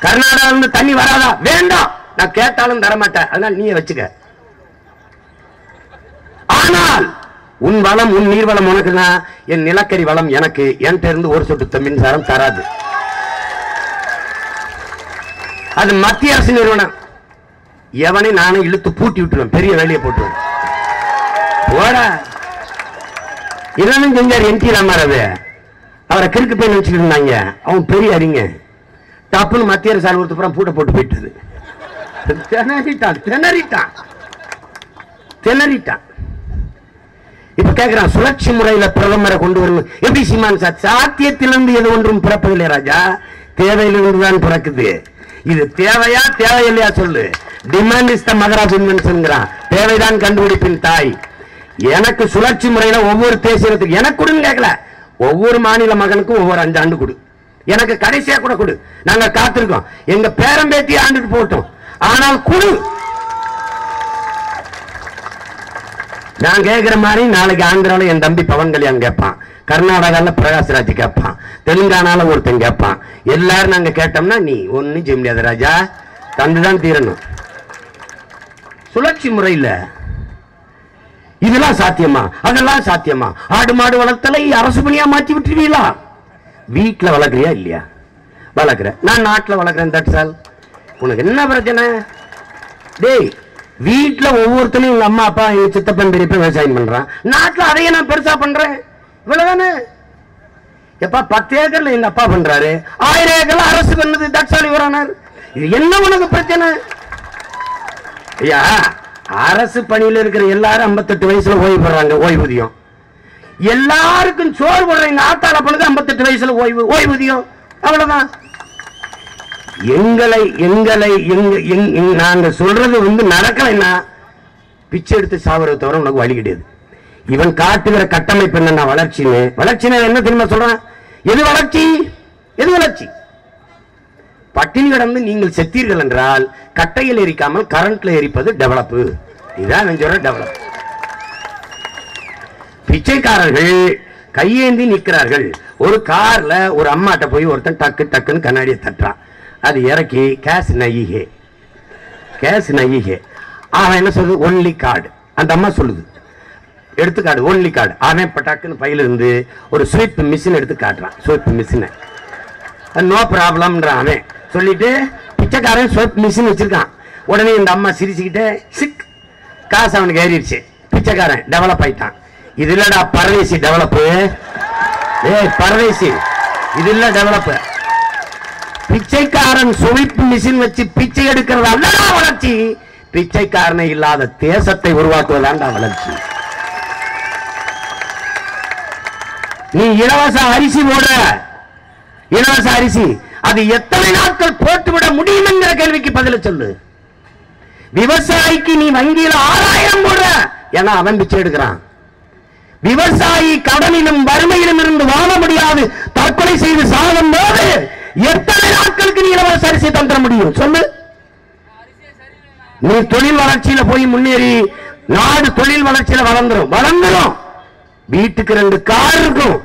கர்நாடகா தண்ணி வராதா? வேண்டாம், நான் கேட்டாலும் தரமாட்டேன், அதனால நீயே வச்சுக்க. ஆனால் உன் வளம், உன் நீர் வளம் உனக்குன்னா என் நிலக்கரி வளம் எனக்கு, என்கிட்ட இருந்து ஒரு சொட்டு மின்சாரம் தராது. அது மத்திய அரசு நிறுவனம். எவனை நானே இழுத்து பூட்டி விட்டுருவேன், பெரிய வேலையை போட்டுருவேன். இதெல்லாம் செஞ்சார் என் டி ராமராவ். அவரை கிறுக்கு போய் நினைச்சுட்டு இருந்தாங்க. அவன் பெரிய அறிஞ டப்புன்னு மத்திய அரசு அலுவலகத்துக்கு பூட்டை போட்டு போயிட்டது. திணறிட்டான். இப்ப கேட்கிறான், சுழற்சி முறையில பிரதமரை கொண்டு வரணும். எப்படி சீமான் சார்? சாத்தியத்திலிருந்து எது ஒன்றும் பிறப்பதில்லை ராஜா, தேவையிலிருந்து தான் பிறக்குது. இது தேவையா தேவையில்லையா சொல்லு. Demand is the mother of invention. தேவைதான் கண்டுபிடிப்பின் தாய். எனக்கு சுழற்சி முறையில ஒவ்வொரு தேசியத்துக்கு எனக்கு கொடுன்னு கேட்கல, ஒவ்வொரு மாநில மகனுக்கும் ஒவ்வொரு 5 ஆண்டு கொடு. எனக்கு கடைசியா கூட கொடு. நாங்க காத்திருக்கோம், எங்க பேரம்பேத்தி ஆண்டுட்டு போட்டோம், ஆனால் கொடு. நான் கேட்கிற மாதிரி நாளைக்கு ஆந்திரால என் தம்பி பவன் கல்யாண் கேட்பான், கர்நாடகால பிரகாஷ்ராஜ் கேட்பான், தெலுங்கானால ஒருத்தன் கேட்பான். எல்லாரும் நாங்க கேட்டோம்னா நீ ஒன்னும் செய்ய முடியாது ராஜா, தந்துதான் தீரணும். சுழற்சி முறையில் இதெல்லாம் சாத்தியமா? அதெல்லாம் சாத்தியமா? ஆடு மாடு வளர்த்தலை அரசு பணியா மாற்றி விட்டுருவீங்களா? வீட்டில் வளர்க்குறியா இல்லையா? வளர்க்குற. நான் நாட்டில் வளர்க்குறேன். That's all. உனக்கு என்ன பிரச்சனை? டேய், வீட்டில் ஒவ்வொருத்தனையும் எங்க அம்மா அப்பா எங்க சித்தப்பன் பெரியப்ப விவசாயம் பண்றான். நாட்டில் அதையே நான் பெருசா பண்றேன். இவ்வளவுதானே? எப்பா 10 ஏக்கர்ல எங்க அப்பா பண்றாரு, 1000 ஏக்கர்ல அரசு பண்ணுது. That's all your honour. இது என்ன உனக்கு பிரச்சனை? ஐயா, அரசு பணியில் இருக்கிற எல்லாரும் 58 வயசுல ஓய்வு பெறாங்க, ஓய்வூதியம். எல்லாருக்கும் சோறு போடுற எங்க ஆத்தாள பண்ணுது 58 வயசுல ஓய்வூதியம். அவ்வளவுதான். நாங்க சொல்றது நடக்கலைன்னா பிச்சை எடுத்து சாவறது தவிர உனக்கு வழி கிடையாது. இவன் காட்டுகிற கட்டமைப்பு என்ன வளர்ச்சின்னு? வளர்ச்சினா என்ன தெரியுமா சொல்றான்? எது வளர்ச்சி? எது வளர்ச்சி? பட்டினி கிடந்து நீங்கள் செத்தீர்கள் என்றால் கட்டையில் எரிக்காமல் கரண்ட்ல எரிப்பது டெவலப். இதுதான் டெவலப். பிச்சைக்காரர்கள் கையேந்தி நிற்கிறார்கள். ஒரு கார்ல ஒரு அம்மாட்ட போய் ஒருத்தன் டக்கு டக்குன்னு கண்ணாடியை தட்டுறான். அது இறக்கி கேஷ் நையே. அவன் என்ன சொல்லுது? Only card. அந்த அம்மா சொல்லுது எடுத்துக்காடு ஒன்லி கார்டு. அவன் டக்குன்னு பையில இருந்து ஒரு ஸ்வீப் மிஷின் எடுத்து காட்டுறான். ஸ்வீப் மிஷின் நோ ப்ராப்ளம்ன்றான். அவன் சொல்லிட்டு பிச்சைக்காரன் ஸ்வீப் மிஷின் வச்சிருக்கான். உடனே இந்த அம்மா சிரிச்சுக்கிட்டே சிக் காசு அவனுக்கு ஏறிடுச்சு. பிச்சைக்காரன் டெவலப் ஆயிட்டான். இது இல்லடா பரதேசி டெவலப். பரதேசி இது இல்ல டெவலப். பிச்சைக்காரன் ஸ்வீப் மிஷின் வச்சு பிச்சை எடுக்கிறது அல்லடா வளர்ச்சி. பிச்சைக்காரனை இல்லாத தேசத்தை உருவாக்குவதாண்டா வளர்ச்சி. நீ இலவச அரிசி போடுற, இலவச அரிசி அது எத்தனை நாட்கள் போட்டுவிட முடியும் என்கிற கேள்விக்கு பதில சொல்லு. விவசாயிக்கு நீ வங்கியில் 6000 போடுற, ஏன்னா அவன் பிச்சை எடுக்கிறான். விவசாயி கடனிலும் வறுமையிலும் இருந்து வாழ முடியாது தற்கொலை செய்து சாகும் போது எத்தனை நாட்களுக்கு நீ இலவச அரிசி தந்துட முடியும் சொல்லு? நீ தொழில் வளர்ச்சியில போய் முன்னேறி நாடு தொழில் வளர்ச்சியில வளர்ந்துரும். வீட்டுக்கு 2 கார் இருக்கும்,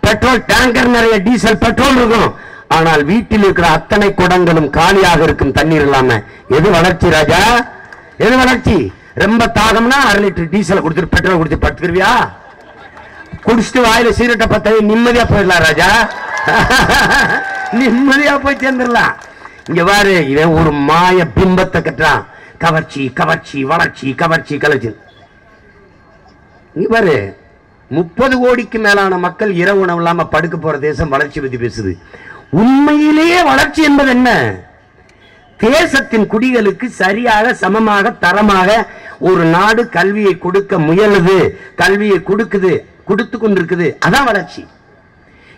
பெட்ரோல் டேங்கர் நிறைய டீசல் பெட்ரோல் இருக்கும். ஆனால் வீட்டில் இருக்கிற அத்தனை குடங்களும் காலியாக இருக்கும், தண்ணீர் இல்லாம. எது வளர்ச்சி ராஜா? எது வளர்ச்சி? ரொம்ப தாகம்னா 1/2 லிட்டர் டீசல் கொடுத்துட்டு பெட்ரோல் கொடுத்து படுத்துக்கிறியா? குடிச்சிட்டு வாயில சீரட்டை பத்த நிம்மதியா போயிடலாம் ராஜா. நிம்மதியா போய் சேர்ந்துடலாம். இங்க பாரு, இவன் ஒரு மாய பிம்பத்தை கட்டுறான். கவர்ச்சி கவர்ச்சி வளர்ச்சி கவர்ச்சி கலர்ச்சி. இங்க பாரு, 30 கோடிக்கு மேலான மக்கள் இரவு உணவு இல்லாம படுக்க போற தேசம் வளர்ச்சி பத்தி பேசுது. உண்மையிலேயே வளர்ச்சி என்பது என்ன? தேசத்தின் குடிகளுக்கு சரியாக சமமாக தரமாக ஒரு நாடு கல்வியை கொடுக்க முயலுது, கல்வியை கொடுத்து கொண்டிருக்குது. அதான் வளர்ச்சி.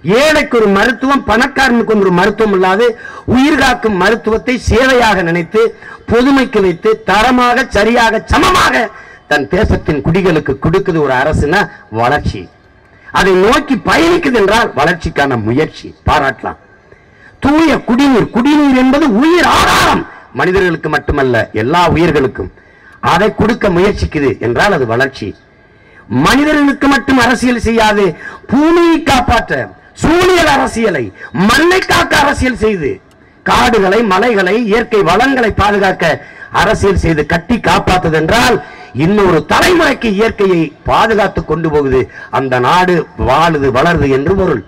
ஏழைக்கு ஒரு மருத்துவம், பணக்காரனுக்கு ஒரு மருத்துவம் இல்லாது உயிர் காக்கும் மருத்துவத்தை சேவையாக நினைத்து பொதுமைக்கு வைத்து தரமாக சரியாக சமமாக தன் தேசத்தின் குடிகளுக்கு கொடுக்குது ஒரு அரசுனா வளர்ச்சி. அதை நோக்கி பயணிக்குது என்றால் வளர்ச்சிக்கான முயற்சி, பாராட்டலாம். தூய குடிநீர் என்பது உயிர் ஆதாரம், மனிதர்களுக்கு மட்டுமல்ல எல்லா உயிர்களுக்கும். அதை கொடுக்க முயற்சிக்குது என்றால் அது வளர்ச்சி. மனிதர்களுக்கு மட்டும் அரசியல் செய்யாது, பூமியை காப்பாற்ற சூழியல் அரசியலை, மண்ணை காக்க அரசியல் செய்து, காடுகளை மலைகளை இயற்கை வளங்களை பாதுகாக்க அரசியல் செய்து கட்டி காப்பாற்றுது என்றால் இன்னொரு தலைமுறைக்கு இயற்கையை பாதுகாத்து கொண்டு போகுது. அந்த நாடு வாழுது வளருது என்று பொருள்.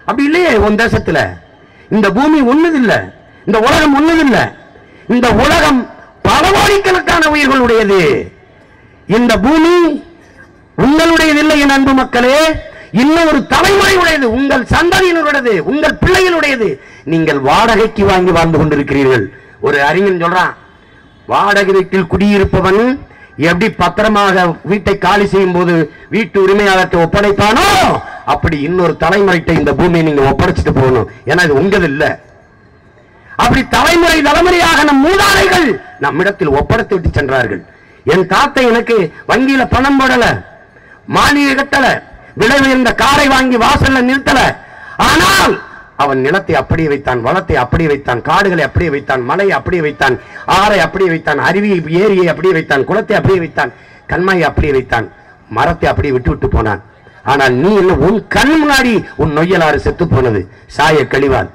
அப்படி இல்லையே உன் தேசத்துல. இந்த பூமி ஒண்ணுதில்ல, இந்த உலகம் ஒண்ணுதில்ல. இந்த உலகம் பல கோடிக்கணக்கான உயிர்களுடையது. இந்த பூமி உங்களுடையதில்லை என் அன்பு மக்களே. இன்னொரு தலைமுறை உடையது, உங்கள் சந்ததியினருடையது, உங்கள் பிள்ளைகளுடையது. நீங்கள் வாடகைக்கு வாங்கி வாழ்ந்து கொண்டிருக்கிறீர்கள். ஒரு அறிஞன் சொல்றான், வாடகை வீட்டில் குடியிருப்பவன் எப்படி பத்திரமாக வீட்டை காலி செய்யும் போது வீட்டு உரிமையாளர்கிட்ட ஒப்படைப்பானோ அப்படி இன்னொரு தலைமுறைகிட்ட இந்த பூமியை நீங்க ஒப்படைச்சிட்டு போகணும். ஏன்னா இது உங்கது இல்ல. அப்படி தலைமுறையாக நம் மூதாதைகள் நம்மிடத்தில் ஒப்படைத்து விட்டு சென்றார்கள். என் தாத்தை எனக்கு வங்கியில பணம் போடல, மாளிகை கட்டல, விலை உயர்ந்த காரை வாங்கி வாசல்ல நிறுத்தல. ஆனால் அவன் நிலத்தை அப்படியே வைத்தான், வளத்தை அப்படியே வைத்தான், காடுகளை அப்படியே வைத்தான், மலையை அப்படியே வைத்தான், ஆறை அப்படியே வைத்தான், அருவியை ஏரியை அப்படியே வைத்தான், குளத்தை அப்படியே வைத்தான், கண்மாயை அப்படியே வைத்தான், மரத்தை அப்படியே விட்டு போனான். ஆனால் நீ என்ன, உன் கண் முன்னாடி உன் நொய்யலாறு செத்து போனது சாய கழிவால்.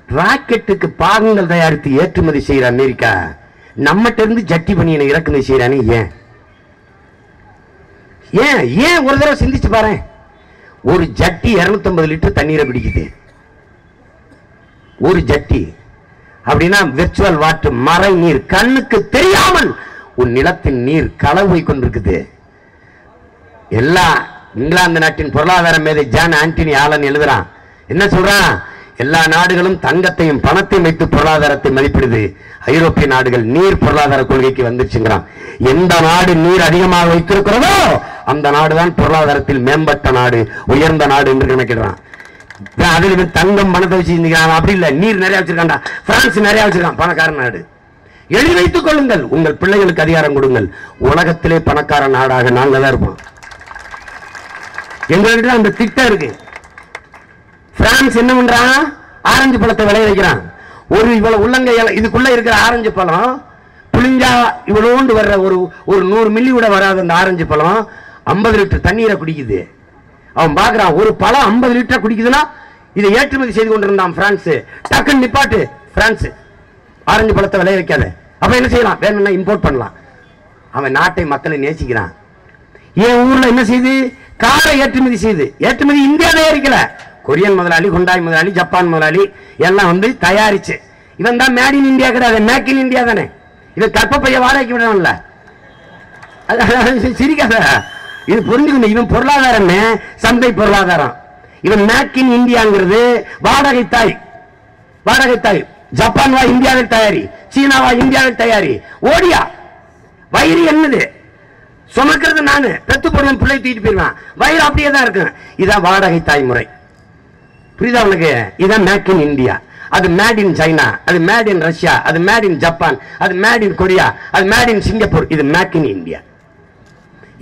ராக்கெட்டுக்கு பாகங்கள் தயாரித்து ஏற்றுமதி செய்யற அமெரிக்கா நம்மகிட்ட இருந்து ஜட்டி பணியினை இறக்குமதி செய்யறானே. ஏன் ஒரு தடவை சிந்திச்சு பாரு. ஒரு ஜட்டி 250 லிட்டர் தண்ணீரை பிடிக்குது. ஒரு ஜட்டி அப்படின்னா விர்ச்சுவல் வாட்டர், மறை நீர், கண்ணுக்கு தெரியாமல் உன் நிலத்தின் நீர் களவு கொண்டிருக்குது. எல்லா இங்கிலாந்து நாட்டின் பொருளாதார மேதை ஜான் ஆண்டனி ஆலன் எழுதுறான். என்ன சொல்றான்? எல்லா நாடுகளும் தங்கத்தையும் பணத்தையும் வைத்து பொருளாதாரத்தை மதிப்பிடுது. ஐரோப்பிய நாடுகள் நீர் பொருளாதார கொள்கைக்கு வந்துருச்சுங்கிறான். எந்த நாடு நீர் அதிகமாக வைத்திருக்கிறதோ அந்த நாடுதான் பொருளாதாரத்தில் மேம்பட்ட நாடு, உயர்ந்த நாடு என்று கணக்கிடுறான். அதுல தங்கம் பணத்தை வச்சிருக்கான். அப்படி இல்ல, நீர் நிறைய வச்சிருக்காண்டா. பிரான்ஸ் நிறைய வச்சிருக்கான், பணக்கார நாடு. எழுதி வைத்துக் கொள்ளுங்கள், உங்கள் பிள்ளைகளுக்கு அதிகாரம் கொடுங்கள். உலகத்திலே பணக்கார நாடாக நாங்க தான் இருப்போம். எங்ககிட்ட அந்த திட்டம் இருக்கு. பிரான்ஸ் என்ன பண்றான்? ஆரஞ்சு பழத்தை விளைய வைக்கிறான். ஒரு இவ்வளவு உள்ளங்கை இதுக்குள்ள இருக்கிற ஆரஞ்சு பழம் புளிஞ்சா இவ்வளோண்டு வர்ற ஒரு 100 மில்லி கூட வராத அந்த ஆரஞ்சு பழம் 50 லிட்டர் தண்ணீரை குடிக்குது. அவன் பாக்குறான், ஒரு பழம் 50 லிட்டர் குடிக்குதுன்னா இதை ஏற்றுமதி செய்து கொண்டிருந்தான் பிரான்ஸ். டக்குன்னு நிப்பாட்டு, பிரான்ஸ் ஆரஞ்சு பழத்தை விளைய வைக்காத. அப்ப என்ன செய்யலாம்? வேணும்னா இம்போர்ட் பண்ணலாம். அவன் நாட்டை மக்களை நேசிக்கிறான். என் ஊர்ல என்ன செய்து? காரை ஏற்றுமதி செய்து. ஏற்றுமதி இந்தியா தயாரிக்கல, கொரியன் முதலாளி, ஹுண்டாய் முதலாளி, ஜப்பான் முதலாளி எல்லாம் வந்து தயாரிச்சு. இவன் தான் மேட் இன் இந்தியா கிடையாது, மேக் இன் இந்தியா தானே. இவன் கற்பப்பைய வாடகைக்கு விடணும்ல, சிரிக்காத. இது புரிஞ்சுக்கணும். இவன் பொருளாதாரம் சந்தை பொருளாதாரம். இவன் மேக் இன் இந்தியாங்கிறது வாடகை தாய். ஜப்பான் வா இந்தியாவில் தயாரி, சீனாவா இந்தியாவில் தயாரி. ஓடியா வயிறு என்னது? சுமக்கிறது நானு, பெத்து போடுவேன், பிள்ளை தூக்கிட்டு போயிருவான். வயிறு அப்படியே தான் இருக்கு. இதான் வாடகை தாய் முறை. புரியுதா உனக்கு? இதான் மேக் இன் இந்தியா. அது மேட் இன் சைனா, அது மேட் இன் ரஷ்யா, அது மேட் இன் ஜப்பான், அது மேட் இன் கொரியா, அது மேட் இன் சிங்கப்பூர். இது மேக் இன் இந்தியா.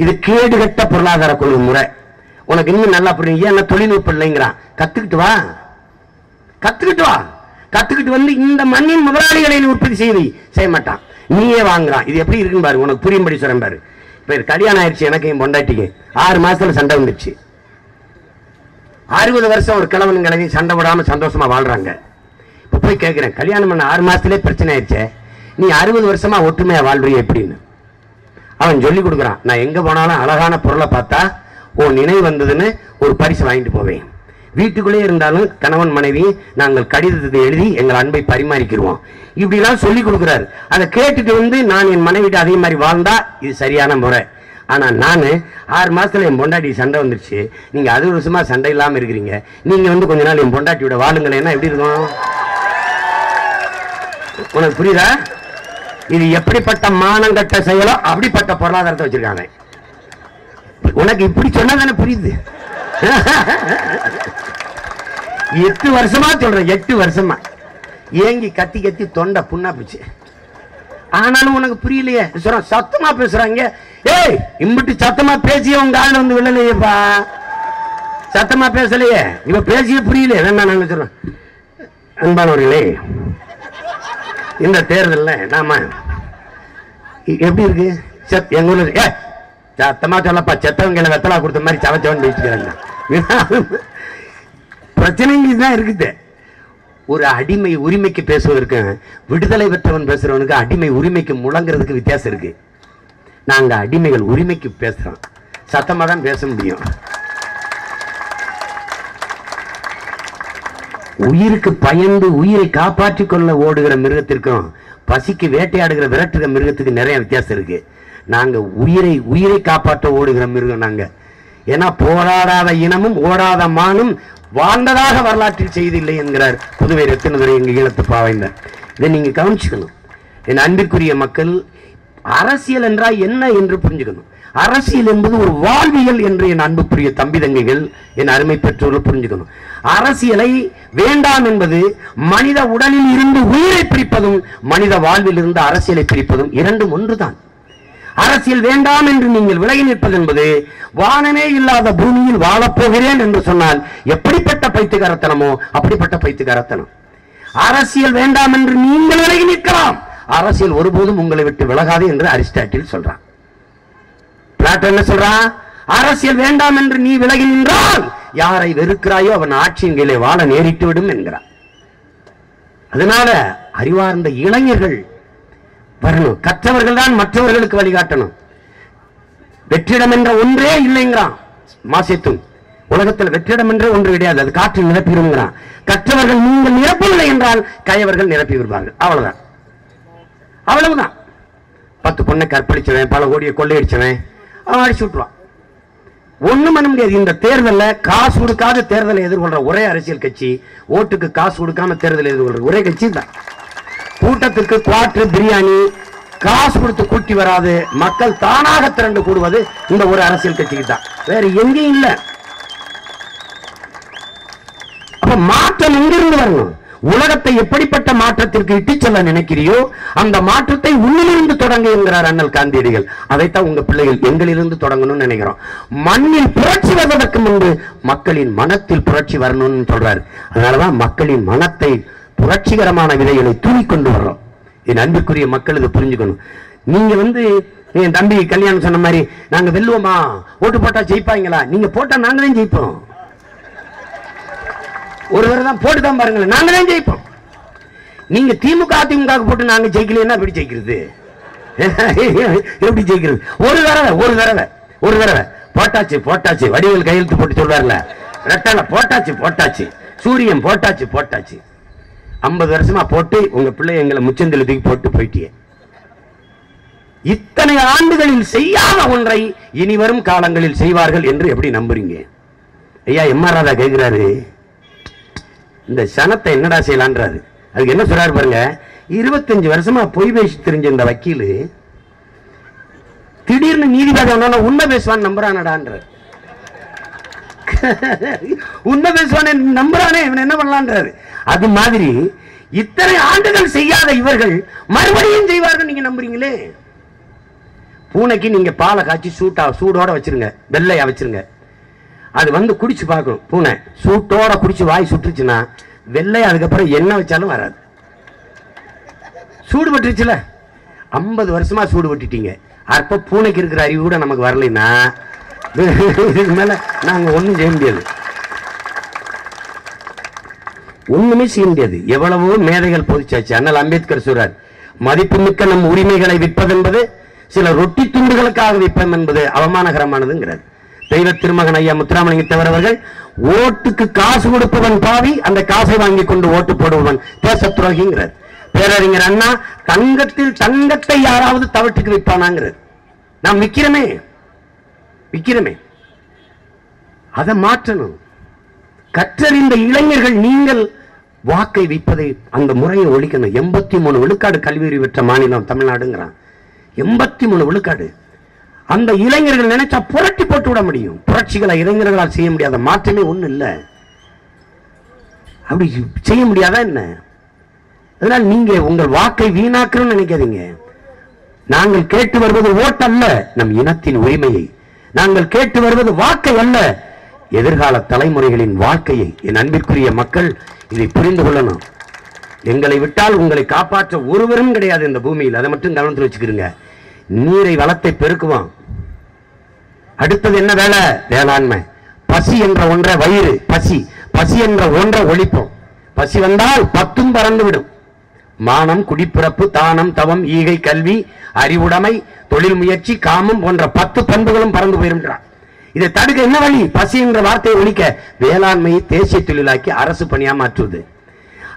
இது கேடுகட்ட பொருளாதார கொள்கை முறை. உனக்கு இன்னும் நல்லா புரியும். ஏன் தொழில்நுட்பம் இல்லைங்கிறான். கத்துக்கிட்டு வா, கத்துக்கிட்டு வா. கத்துக்கிட்டு வந்து இந்த மண்ணின் முதலாளிகளை உற்பத்தி செய்ய மாட்டான், நீயே வாங்குறான். இது எப்படி இருக்குன்னு பாரு, உனக்கு புரியும்படி சொல்றேன் பாரு. இப்ப கல்யாணம் ஆயிடுச்சு, எனக்கு என் பொண்டாட்டிக்கு 6 மாசத்துல சண்டை வந்துடுச்சு. 60 வருஷம் ஒரு கிழவன் கிழவி சண்டை விடாம சந்தோஷமா வாழ்றாங்க. இப்ப போய் கேட்கிறேன், கல்யாணம் பண்ண 6 மாசத்துலேயே பிரச்சனை ஆயிடுச்சே, நீ 60 வருஷமா ஒற்றுமையா வாழ்றிய எப்படின்னு. அவன் சொல்லி கொடுக்குறான், நான் எங்க போனாலும் அழகான பொருளை பார்த்தா ஓ நினைவு வந்ததுன்னு ஒரு பரிசு வாங்கிட்டு போவேன். வீட்டுக்குள்ளே இருந்தாலும் கணவன் மனைவி நாங்கள் கடிதத்தை எழுதி எங்கள் அன்பை பரிமாறிக்கிறோம். இப்படிலாம் சொல்லி கொடுக்குறாரு. அதை கேட்டுட்டு வந்து நான் என் மனைவிட்டு அதே மாதிரி வாழ்ந்தா இது சரியான முறை. ஆனா நான் 6 மாசத்துல என் பொண்டாட்டி சண்டை வந்துருச்சு, நீங்க 60 வருஷமா சண்டை இல்லாம இருக்கிறீங்க, நீங்க வந்து கொஞ்ச நாள் என் பொண்டாட்டியோட வாழுங்களேன்னா எப்படி இருக்கும்? உனக்கு புரியுதா? இது எப்படிப்பட்ட மானங்கட்ட செயலோ அப்படிப்பட்ட பொருளாதாரத்தை வச்சிருக்காங்க. உனக்கு இப்படி சொன்னா தானே புரியுது. 8 வருஷமா சொல்றேன், 8 வருஷமா ஏங்கி கத்தி கத்தி தொண்டை புண்ணா போச்சு. ஆனாலும் உனக்கு புரியலையே, சத்தமா பேசுறாங்க. ஏய், இம்பிட்டு சத்தமா பேசிய உங்க ஆள் வந்து விழலையேப்பா, சத்தமா பேசலையே, இவ பேசிய புரியலையே. வேணா நான் சொல்றேன், அன்பானவர்களே, இந்த தேர்தலில் நாம எப்படி இருக்கு எங்க ஊர்ல சத்தமா சொல்லப்பா, செத்தவங்க வெத்தலா கொடுத்த மாதிரி சவச்சவன் பேசிக்கிறாங்க. பிரச்சனைங்க தான் இருக்குது. ஒரு அடிமை உரிமைக்கு பேசுவதற்கு விடுதலை பெற்றவன் பேசுறவனுக்கு அடிமை உரிமைக்கு முழங்குறதுக்கு வித்தியாசம் இருக்கு. நாங்க அடிமைகள் உரிமைக்கு பேசுறோம், சத்தமா தான் பேச முடியும். உயிருக்கு பயந்து உயிரை காப்பாற்றிக் கொள்ள ஓடுகிற மிருகத்திற்கும் பசிக்கு வேட்டையாடுகிற விரட்டுகிற மிருகத்துக்கு நிறைய வித்தியாசம் இருக்கு. நாங்க உயிரை காப்பாற்ற ஓடுகிற மிருகம் நாங்க. ஏன்னா போராடாத இனமும் ஓடாத மானும் வாழ்ந்ததாக வரலாற்றில் செய்தில்லை என்கிறார் புதுவை ரத்தினதுரை எங்க ஈழத்து பாவைந்தார். இதை நீங்க கவனிச்சுக்கணும். என் அன்பிற்குரிய மக்கள், அரசியல் என்றால் என்ன என்று புரிஞ்சுக்கணும். அரசியல் என்பது ஒரு வாழ்வியல் என்று என் அன்புக்குரிய தம்பி தங்கைகள், என் அருமை பெற்றோர்கள் புரிஞ்சுக்கணும். அரசியலை வேண்டாம் என்பது மனித உடலில் இருந்து உயிரை பிரிப்பதும் மனித வாழ்வில் இருந்து அரசியலை பிரிப்பதும் இரண்டும் ஒன்றுதான். அரசியல் வேண்டாம் என்று நீங்கள் விலகி நிற்பது என்பது வானமே இல்லாத பூமியில் வாழப்போகிறேன் என்று சொன்னால் எப்படிப்பட்ட பைத்தியகாரத்தனமோ அப்படிப்பட்ட பைத்தியகாரத்தனம். அரசியல் வேண்டாம் என்று நீங்கள் விலகி நிற்கலாம், அரசியல் ஒருபோதும் உங்களை விட்டு விலகாது என்று அரிஸ்டாட்டில் சொல்றான். பிளாட்டோ என்ன சொல்றான்? அரசியல் வேண்டாம் என்று நீ விலகி நின்றால் யாரை வெறுக்கிறாயோ அவன் ஆட்சியின் கீழே வாழ நேரிட்டு விடும் என்கிறான். அதனால அறிவார்ந்த இளைஞர்கள் வரணும், கற்றவர்கள் தான் மற்றவர்களுக்கு வழிகாட்டணும். வெற்றிடம் என்ற ஒன்றே இல்லைங்கிறான் மாசேத்தும். உலகத்தில் வெற்றிடம் என்ற ஒன்று கிடையாது, அது காற்று நிரப்பிடுங்கிறான். கற்றவர்கள் நீங்கள் நிரப்பவில்லை என்றால் கயவர்கள் நிரப்பி விடுவார்கள். அவ்வளவுதான், அவ்வளவுதான். 10 பொண்ணை கற்பழிச்சவன், பல கோடியை கொள்ளையடிச்சவன் அவன் அடிச்சு விட்டுருவான். ஒண்ணும் பண்ண முடியாது. இந்த தேர்தலில் காசு கொடுக்காத தேர்தலை எதிர்கொள்ற ஒரே அரசியல் கட்சி, ஓட்டுக்கு காசு கொடுக்காம தேர்தலை எதிர்கொள்ற ஒரே கட்சி தான். கூட்டத்திற்கு குவார்டர் பிரியாணி காசு கொடுத்து கூட்டி வராது, மக்கள் தானாக திரண்டு கூடுவது இந்த ஒரு அரசியல் கட்சிக்கு தான், வேற எங்கேயும் இல்லை. அப்ப மாற்றம் எங்கிருந்து வரணும்? உலகத்தை எப்படிப்பட்ட மாற்றத்திற்கு இட்டு செல்ல நினைக்கிறியோ அந்த மாற்றத்தை உள்ளிலிருந்து தொடங்க என்கிறார் அண்ணல் காந்தியடிகள். அதைத்தான் உங்க பிள்ளைகள் எங்களிலிருந்து தொடங்கணும்னு நினைக்கிறோம். மண்ணில் புரட்சி வருவதற்கு முன்பு மக்களின் மனத்தில் புரட்சி வரணும்னு சொல்றாரு. அதனாலதான் மக்களின் மனத்தை புரட்சிகரமான விதைகளை தூக்கிக்கொண்டு வர்றோம். என் அன்புக்குரிய மக்கள் இதை புரிஞ்சுக்கணும். நீங்க என் தம்பி கல்யாணம் சொன்ன மாதிரி நாங்க வெல்லுவோமா, ஓட்டு போட்டா ஜெயிப்பாங்களா? நீங்க போட்டா நாங்க தான் ஜெயிப்போம். ஒரு தடவை தான் போட்டு தான் பாருங்களேன், நாங்க தான் ஜெயிப்போம். நீங்க திமுக அதிமுக போட்டு நாங்க ஜெயிக்கலன்னா எப்படி ஜெயிக்கிறது? எப்படி ஜெயிக்கிறது? ஒரு தடவை போட்டாச்சு. வடிவேல் கையெழுத்து போட்டு சொல்வார்ல, ரெட்டல போட்டாச்சு, சூரியன் போட்டாச்சு. 50 வருஷமா போட்டு உங்க பிள்ளை எங்களை முச்சந்தில தூக்கி போட்டு போயிட்டியே. இத்தனை ஆண்டுகளில் செய்யாத ஒன்றை இனி வரும் காலங்களில் செய்வார்கள் என்று எப்படி நம்புறீங்க? ஐயா எம்.ஆர். ராதா கேட்கிறாரு, இந்த சனத்தை என்னடா செய்யலான்றாரு. அதுக்கு என்ன சொல்றாரு பாருங்க, 25 வருஷமா பொய் பேசி தெரிஞ்ச இந்த வக்கீல் திடீர்னு நீதிபதி உண்மை பேசுவான்னு நம்புறானடான்றார். உண்மை பேசுவானே நம்புறானே, இவன் என்ன பண்ணலான்றாரு. அது மாதிரி இத்தனை ஆண்டுகள் செய்யாத இவர்கள் மறுபடியும் செய்வார்கள் நீங்க நம்புறீங்களே? பூனைக்கு நீங்க பாலை காய்ச்சி சூடோட வச்சிருங்க, வெள்ளையா வச்சிருங்க. அது வந்து குடிச்சு பார்க்கும். பூனை சூட்டோட குடிச்சு வாய் சுட்டுச்சுன்னா வெள்ளை, அதுக்கப்புறம் என்ன வச்சாலும் வராது. சூடு பட்டுருச்சுல, 50 வருஷமா சூடு பட்டுட்டீங்க. அப்ப பூனைக்கு இருக்கிற அறிவு கூட நமக்கு வரலைன்னா இதுக்கு மேல நாங்க ஒண்ணும் செய்ய முடியாது, ஒண்ணுமே செய்ய முடியாது. எவ்வளவோ மேதைகள் போதிச்சாச்சு. அண்ணல் அம்பேத்கர் சொல்றார், மதிப்புமிக்க நம் உரிமைகளை விற்பது என்பது சில ரொட்டி துண்டுகளுக்காக விற்பம் என்பது அவமானகரமானதுங்கிறார். தெய்வ திருமகன் ஐயா முத்துராமலிங்க தேவர் அவர்கள், ஓட்டுக்கு காசு கொடுப்பவன் பாவி, அந்த காசை வாங்கி கொண்டு ஓட்டு போடுபவன் தேச துரோகிங்கிறார். பேரறிஞர் அண்ணா, தங்கத்தில் தங்கத்தை யாராவது தவட்டுக்கு விற்பானாங்கிறார். நாம் விக்கிறமே, அதை மாற்றணும். கற்றறிந்த இளைஞர்கள் நீங்கள் வாக்கை விற்பதை, அந்த முறையை ஒழிக்கணும். 83 விழுக்காடு கல்வி பெற்ற மாநிலம் தமிழ்நாடுங்கிறான். 83 விழுக்காடு. அந்த இளைஞர்கள் நினைச்சா புரட்டி போட்டு விட முடியும். புரட்சிகளை இளைஞர்களால் செய்ய முடியாத மாற்றமே ஒண்ணு இல்லை. அப்படி செய்ய முடியாதா என்ன? அதனால் நீங்க உங்கள் வாக்கை வீணாக்கணும்னு நினைக்காதீங்க. நாங்கள் கேட்டு வருவது ஓட்டல்ல, நம் இனத்தின் உரிமையை. நாங்கள் கேட்டு வருவது வாக்கை அல்ல, எதிர்கால தலைமுறைகளின் வாழ்க்கையை. என் அன்பிற்குரிய மக்கள் இதை புரிந்து கொள்ளணும். எங்களை விட்டால் உங்களை காப்பாற்ற ஒருவரும் கிடையாது இந்த பூமியில். அதை மட்டும் கவனத்தில் வச்சுக்கிறீங்க. நீரை வளத்தை பெருக்குவோம். அடுத்தது என்ன வேலை? வேளாண்மை. பசி என்ற ஒன்றை, வயிறு பசி என்ற ஒன்றை ஒழிப்போம். பசி வந்தால் 10 பறந்து விடும். மானம், குடிப்பிறப்பு, தானம், தவம், ஈகை, கல்வி, அறிவுடைமை, தொழில் முயற்சி, காமம் போன்ற 10 பண்புகளும் பறந்து போயிருக்கிறார். இதை தடுக்க என்ன வழி? பசி என்ற வார்த்தையை ஒழிக்க வேளாண்மையை தேசிய தொழிலாக்கி அரசு பணியா மாற்றுவது.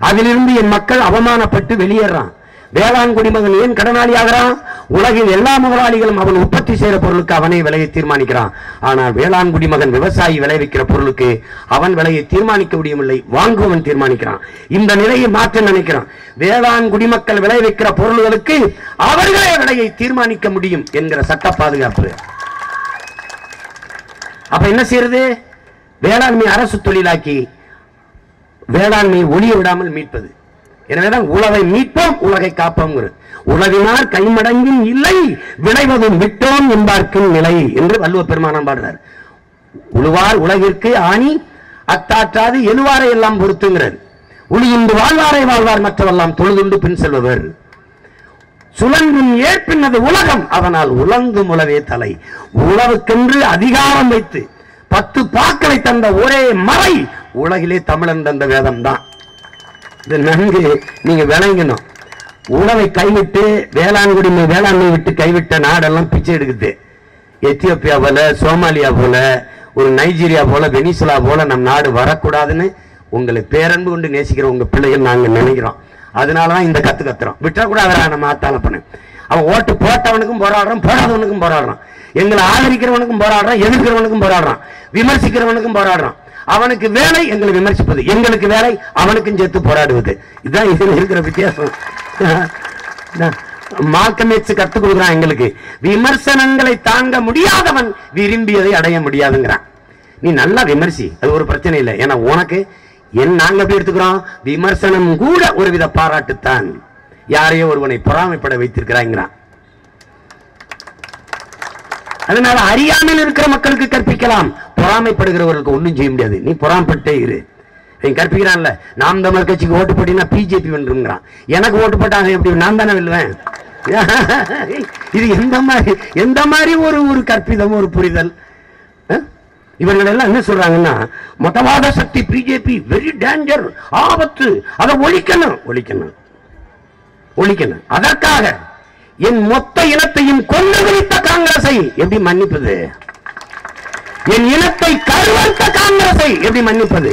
அதிலிருந்து என் மக்கள் அவமானப்பட்டு வெளியேறான். வேளாண் குடிமகன் ஏன் கடனாளி ஆகிறான்? உலகில் எல்லா முதலாளிகளும் அவன் உற்பத்தி செய்யற பொருளுக்கு அவனே விலையை தீர்மானிக்கிறான். ஆனால் வேளாண் குடிமகன் விவசாயி விளைவிக்கிற பொருளுக்கு அவன் விலையை தீர்மானிக்க முடியவில்லை, வாங்குவன் தீர்மானிக்கிறான். இந்த நிலையை மாற்ற நினைக்கிறான். வேளாண் குடிமக்கள் விளைவிக்கிற பொருள்களுக்கு அவர்களே விலையை தீர்மானிக்க முடியும் என்கிற சட்ட பாதுகாப்பு. அப்ப என்ன செய்யறது? வேளாண்மை அரசு தொழிலாக்கி வேளாண்மையை ஒளிய விடாமல் மீட்பது. எனவேதான் உழவை மீட்போம், உலகை காப்போம். உழவினார் கைமடங்கின் இல்லை, விளைவதும் விட்டோம் என்பார்க்கும் நிலை என்று வள்ளுவ பெருமானம் பாடுறார். உழுவார் உலகிற்கு ஆணி, அத்தாற்றாது எழுவாரை எல்லாம் பொறுத்துங்கிறார். உளியுண்டு வாழ்வாரை வாழ்வார், மற்றவெல்லாம் தொழுதுண்டு பின் செல்பவர். சுழன்றும் ஏற்பின்னது உலகம், அதனால் உலங்கும் உழவே தலை. உழவுக்கென்று அதிகாரம் வைத்து 10 பாக்களை தந்த ஒரே மறை உலகிலே தமிழன் தந்த வேதம் தான். இது நன்கு நீங்க விளங்கணும். உழவை கைவிட்டு வேளாண்மை விட்டு கைவிட்ட நாடெல்லாம் பிச்சை எடுக்குது. எத்தியோப்பியா போல, சோமாலியா போல, ஒரு நைஜீரியா போல, வெனிசுலா போல நம் நாடு வரக்கூடாதுன்னு உங்களை பேரன்பு கொண்டு நேசிக்கிற உங்க பிள்ளைகள் நாங்க நினைக்கிறோம். அதனாலதான் இந்த கத்துறோம். விட்டக்கூடாதா நம்ம ஆத்தால பண்ண. அவன் ஓட்டு போட்டவனுக்கும் போராடுறான், போடாதவனுக்கும் போராடுறான். எங்களை ஆதரிக்கிறவனுக்கும் போராடுறான், எதிர்க்கிறவனுக்கும் போராடுறான், விமர்சிக்கிறவனுக்கும் போராடுறான். அவனுக்கு வேலை எங்களை விமர்சிப்பது, எங்களுக்கு வேலை அவனுக்கும் சேர்த்து போராடுவது. இதுதான் இதுல இருக்கிற வித்தியாசம். மார்க்கம் எக்ஸ் கத்துக் கொடுக்குறான் எங்களுக்கு. விமர்சனங்களை தாங்க முடியாதவன் விரும்பியதை அடைய முடியாதுங்கிறான். நீ நல்லா விமர்சி, அது ஒரு பிரச்சனை இல்லை. ஏன்னா உனக்கு நாங்க எப்படி எடுத்துக்கிறோம்? விமர்சனம் கூட ஒருவித பாராட்டுத்தான். யாரையோ ஒருவனை பொறாமைப்பட வைத்திருக்கிறாங்கிறான். அதனால அறியாமல் இருக்கிற மக்களுக்கு கற்பிக்கலாம், பொறாமைப்படுகிறவர்களுக்கு ஒன்றும் செய்ய முடியாது. நீ பொறாமைப்பட்டே இரு. கற்பிக்கிறான்ல, நாம் தமிழர் கட்சிக்கு ஓட்டு போட்டீங்கன்னா பிஜேபி வென்றுங்கிறான். எனக்கு ஓட்டு போட்டாங்க எப்படி? நான் தானே வெல்லுவேன். இது எந்த மாதிரி ஒரு கற்பிதம், ஒரு புரிதல். இவர்கள் எல்லாம் என்ன சொல்றாங்கன்னா, மதவாத சக்தி பிஜேபி வெரி டேஞ்சர், ஆபத்து, அதை ஒழிக்கணும். அதற்காக என் மொத்த இனத்தையும் கொண்டு வைத்த காங்கிரஸை எப்படி மன்னிப்பது? என் இனத்தை கருவறுத்த காங்கிரஸை எப்படி மன்னிப்பது?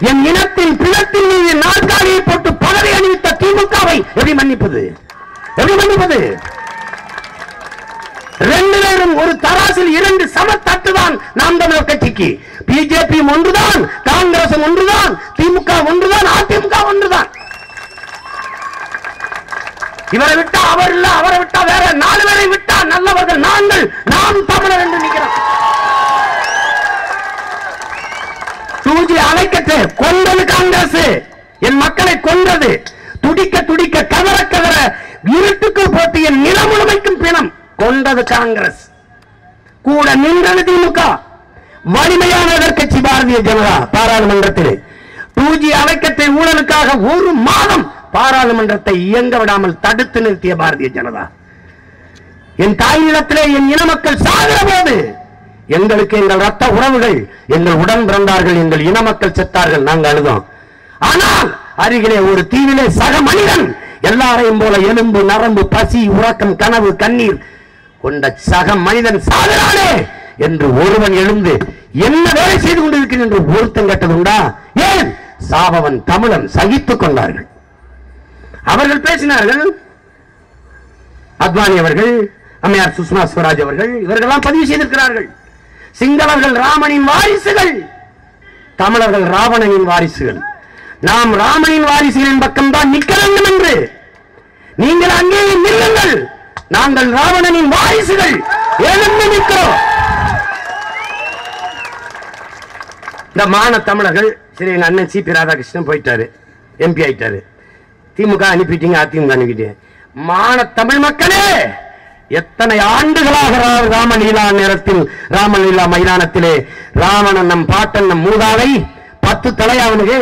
என் இனத்தின் பிணத்தின் மீது நாற்காலியை போட்டு பதவி அணிவித்த திமுகவை எப்படி மன்னிப்பது? 2 பேரும் ஒரு தராசில் 2 சமத்தட்டுதான் நாம் தமிழர் கட்சிக்கு. பிஜேபி ஒன்றுதான், காங்கிரஸ் ஒன்றுதான், திமுக ஒன்றுதான், அதிமுக ஒன்றுதான். இவரை விட்டா அவர் இல்ல, அவரை விட்டா வேற, 4 பேரை விட்டா நல்லவர்கள் நாங்கள், நாம் தமிழர் என்று நிற்கிறோம். 2G அணைக்கட்டு கொண்டது காங்கிரஸ், என் மக்களை கொன்றது. துடிக்க கதற இருட்டுக்கு போட்டு என் நிலம் முழுமைக்கும் பிணம் கொண்டது காங்கிரஸ். கூட நின்றது திமுக. வலிமையான எதிர்க்கட்சி பாரதிய ஜனதா. பாராளுமன்றத்தில் 2G அலைக்கற்றை ஊழலுக்காக ஒரு மாதம் பாராளுமன்றத்தை இயங்க விடாமல் தடுத்து நிறுத்திய பாரதிய ஜனதா. என் தாய் நிலத்திலே என் இன மக்கள் சாகிற போது எங்களுக்கு எங்கள் ரத்த உறவுகள், எங்கள் உடன் பிறந்தார்கள், எங்கள் இன மக்கள் செத்தார்கள், நாங்கள் அழுதோம். ஆனால் அருகிலே ஒரு தீவிலே சக மனிதன், எல்லாரையும் போல எலும்பு நரம்பு பசி உறக்கம் கனவு கண்ணீர் கொண்ட சக மனிதன் சாகிறானே என்று ஒருவன் எழுந்து என்ன வேலை செய்து கொண்டிருக்கிறேன் என்று ஒருத்தம் கேட்டது உண்டா? ஏன்? சாபவன் தமிழன் சகித்துக் கொண்டார்கள். அவர்கள் பேசினார்கள். அத்வானி அவர்கள், அம்மையார் சுஷ்மா ஸ்வராஜ் அவர்கள், இவர்களெல்லாம் பதிவு செய்திருக்கிறார்கள். சிங்களவர்கள் ராமனின் வாரிசுகள், தமிழர்கள் ராவணனின் வாரிசுகள். நாம் ராமனின் வாரிசுகளின் பக்கம்தான் நிற்க வேண்டும் என்று. நீங்கள் அங்கே நில்லுங்கள், நாங்கள் ராவணனின் வாரிசுகள் எழுந்து நிற்கிறோம். இந்த மான தமிழர்கள், சரி, எங்க அண்ணன் சிபி ராதாகிருஷ்ணன் போயிட்டாரு, MP ஆயிட்டாரு. திமுக அனுப்பிட்டீங்க, அதிமுக அனுப்பிட்டீங்க. மான தமிழ் மக்களே, எத்தனை ஆண்டுகளாக ராமலீலா நேரத்தில், ராமலீலா மைதானத்திலே ராவணன் நம் பாட்டன் நம் மூதாதை 10 தலையா? அவனுக்கு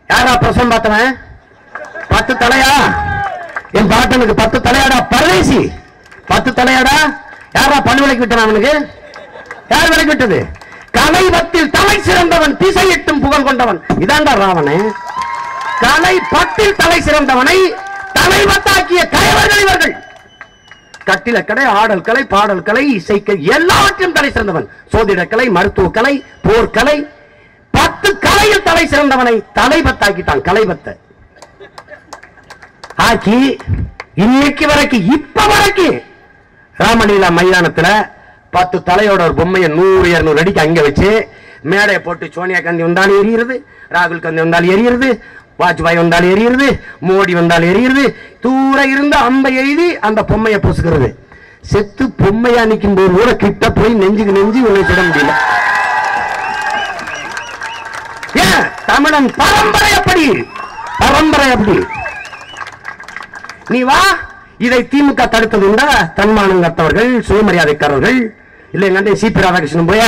யாரா பிரசவம் பார்த்தவன்? 10 தலையா? என் பாட்டனுக்கு 10 தலையாடா பரதேசி, 10 தலையாடா? யாரா பல்லு விலைக்கு விட்டான் அவனுக்கு? யார் விலைக்கு விட்டது? கலைபத்தில் தலை சிறந்தவன், திசையிட்டும் புகழ் கொண்டவன், இதாண்டா ராவணன். கலைபத்தில் தலை சிறந்தவனை தலைவத்தாக்கிய கலைவர்கள் இவர்கள். கட்டில கலை, ஆடல் கலை, பாடல் கலை, இசைக்கலை, எல்லாவற்றையும் தலை சிறந்தவன். சோதிட கலை, மருத்துவ கலை, போர்க்கலை, 10 கலையில் தலை சிறந்தவனை தலைபத்தாக்கிட்டான். கலைபத்தை ஆக்கி இன்னைக்கு வரைக்கும், இப்ப வரைக்கும் ராமலீலா மைதானத்துல 10 தலையோட ஒரு பொம்மையை 100-200 அடிக்கு அங்க வச்சு மேடையை போட்டு சோனியா காந்தி வந்தாலும் எரியுறது, ராகுல் காந்தி வந்தாலும் எரியுறது, வாஜ்பாய் வந்தாலும் எரியுறது, மோடி வந்தாலும் எரியுறது. தூர இருந்து அம்பை எழுதி அந்த பொம்மையை பொசுக்கிறது. செத்து பொம்மையா நிற்கும் போது கூட கிட்ட போய் நெஞ்சுக்கு நெஞ்சு உன்னை சுட முடியல. ஏன்? தமிழன் பரம்பரை அப்படி, பரம்பரை அப்படி. நீ வா, இதை திமுக தடுத்தது உண்டா? தன்மானம் கத்தவர்கள், சுயமரியாதைக்காரர்கள். இல்ல எங்க அண்ணன் சிபி ராதாகிருஷ்ணன் போய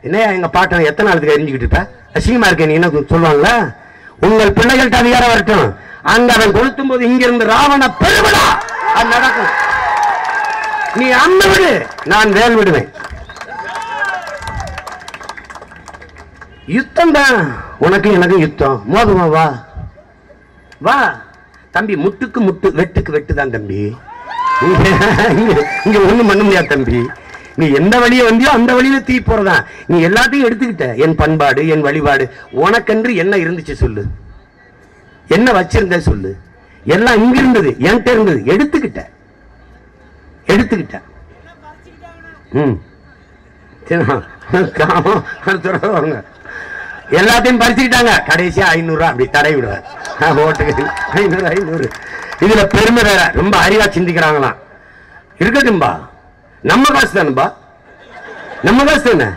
என்ன எங்க பாட்டனை எத்தனை நாளுக்கு எரிஞ்சுக்கிட்டு இருப்ப, அசிங்கமா இருக்க நீ என்ன சொல்லுவாங்களா? உங்கள் பிள்ளைகள்ட்ட அதிகாரம் வரட்டும். அங்க அவன் கொளுத்தும் போது இங்கிருந்து ராவண பெருவிழா அது நடக்கும். நீ அம்ம விடு, நான் வேல் விடுவேன். யுத்தம் தான் உனக்கு எனக்கு யுத்தம். மோதுமா? வா வா தம்பி, முட்டுக்கு முட்டு, வெட்டுக்கு வெட்டு தான் தம்பி. இங்க ஒண்ணும் பண்ண முடியாது தம்பி. நீ எந்த வழியை வந்தியோ அந்த வழியில தீ போறதான். நீ எல்லாத்தையும் எடுத்துக்கிட்ட. என் பண்பாடு, என் வழிபாடு, உனக்கென்று என்ன இருந்துச்சு சொல்லு, என்ன வச்சிருந்த சொல்லு. எல்லாம் இங்க இருந்தது, என்கிட்ட இருந்தது, எடுத்துக்கிட்ட. எல்லாத்தையும் பறிச்சுக்கிட்டாங்க. கடைசியா 500 அப்படி தடை விடுவார் ஓட்டுக்கு. 500 இதுல பெருமை வேற. ரொம்ப அறிவா சிந்திக்கிறாங்களாம். இருக்கட்டும்பா, நம்ம காசு தானுப்பா, நம்ம காசு தானே,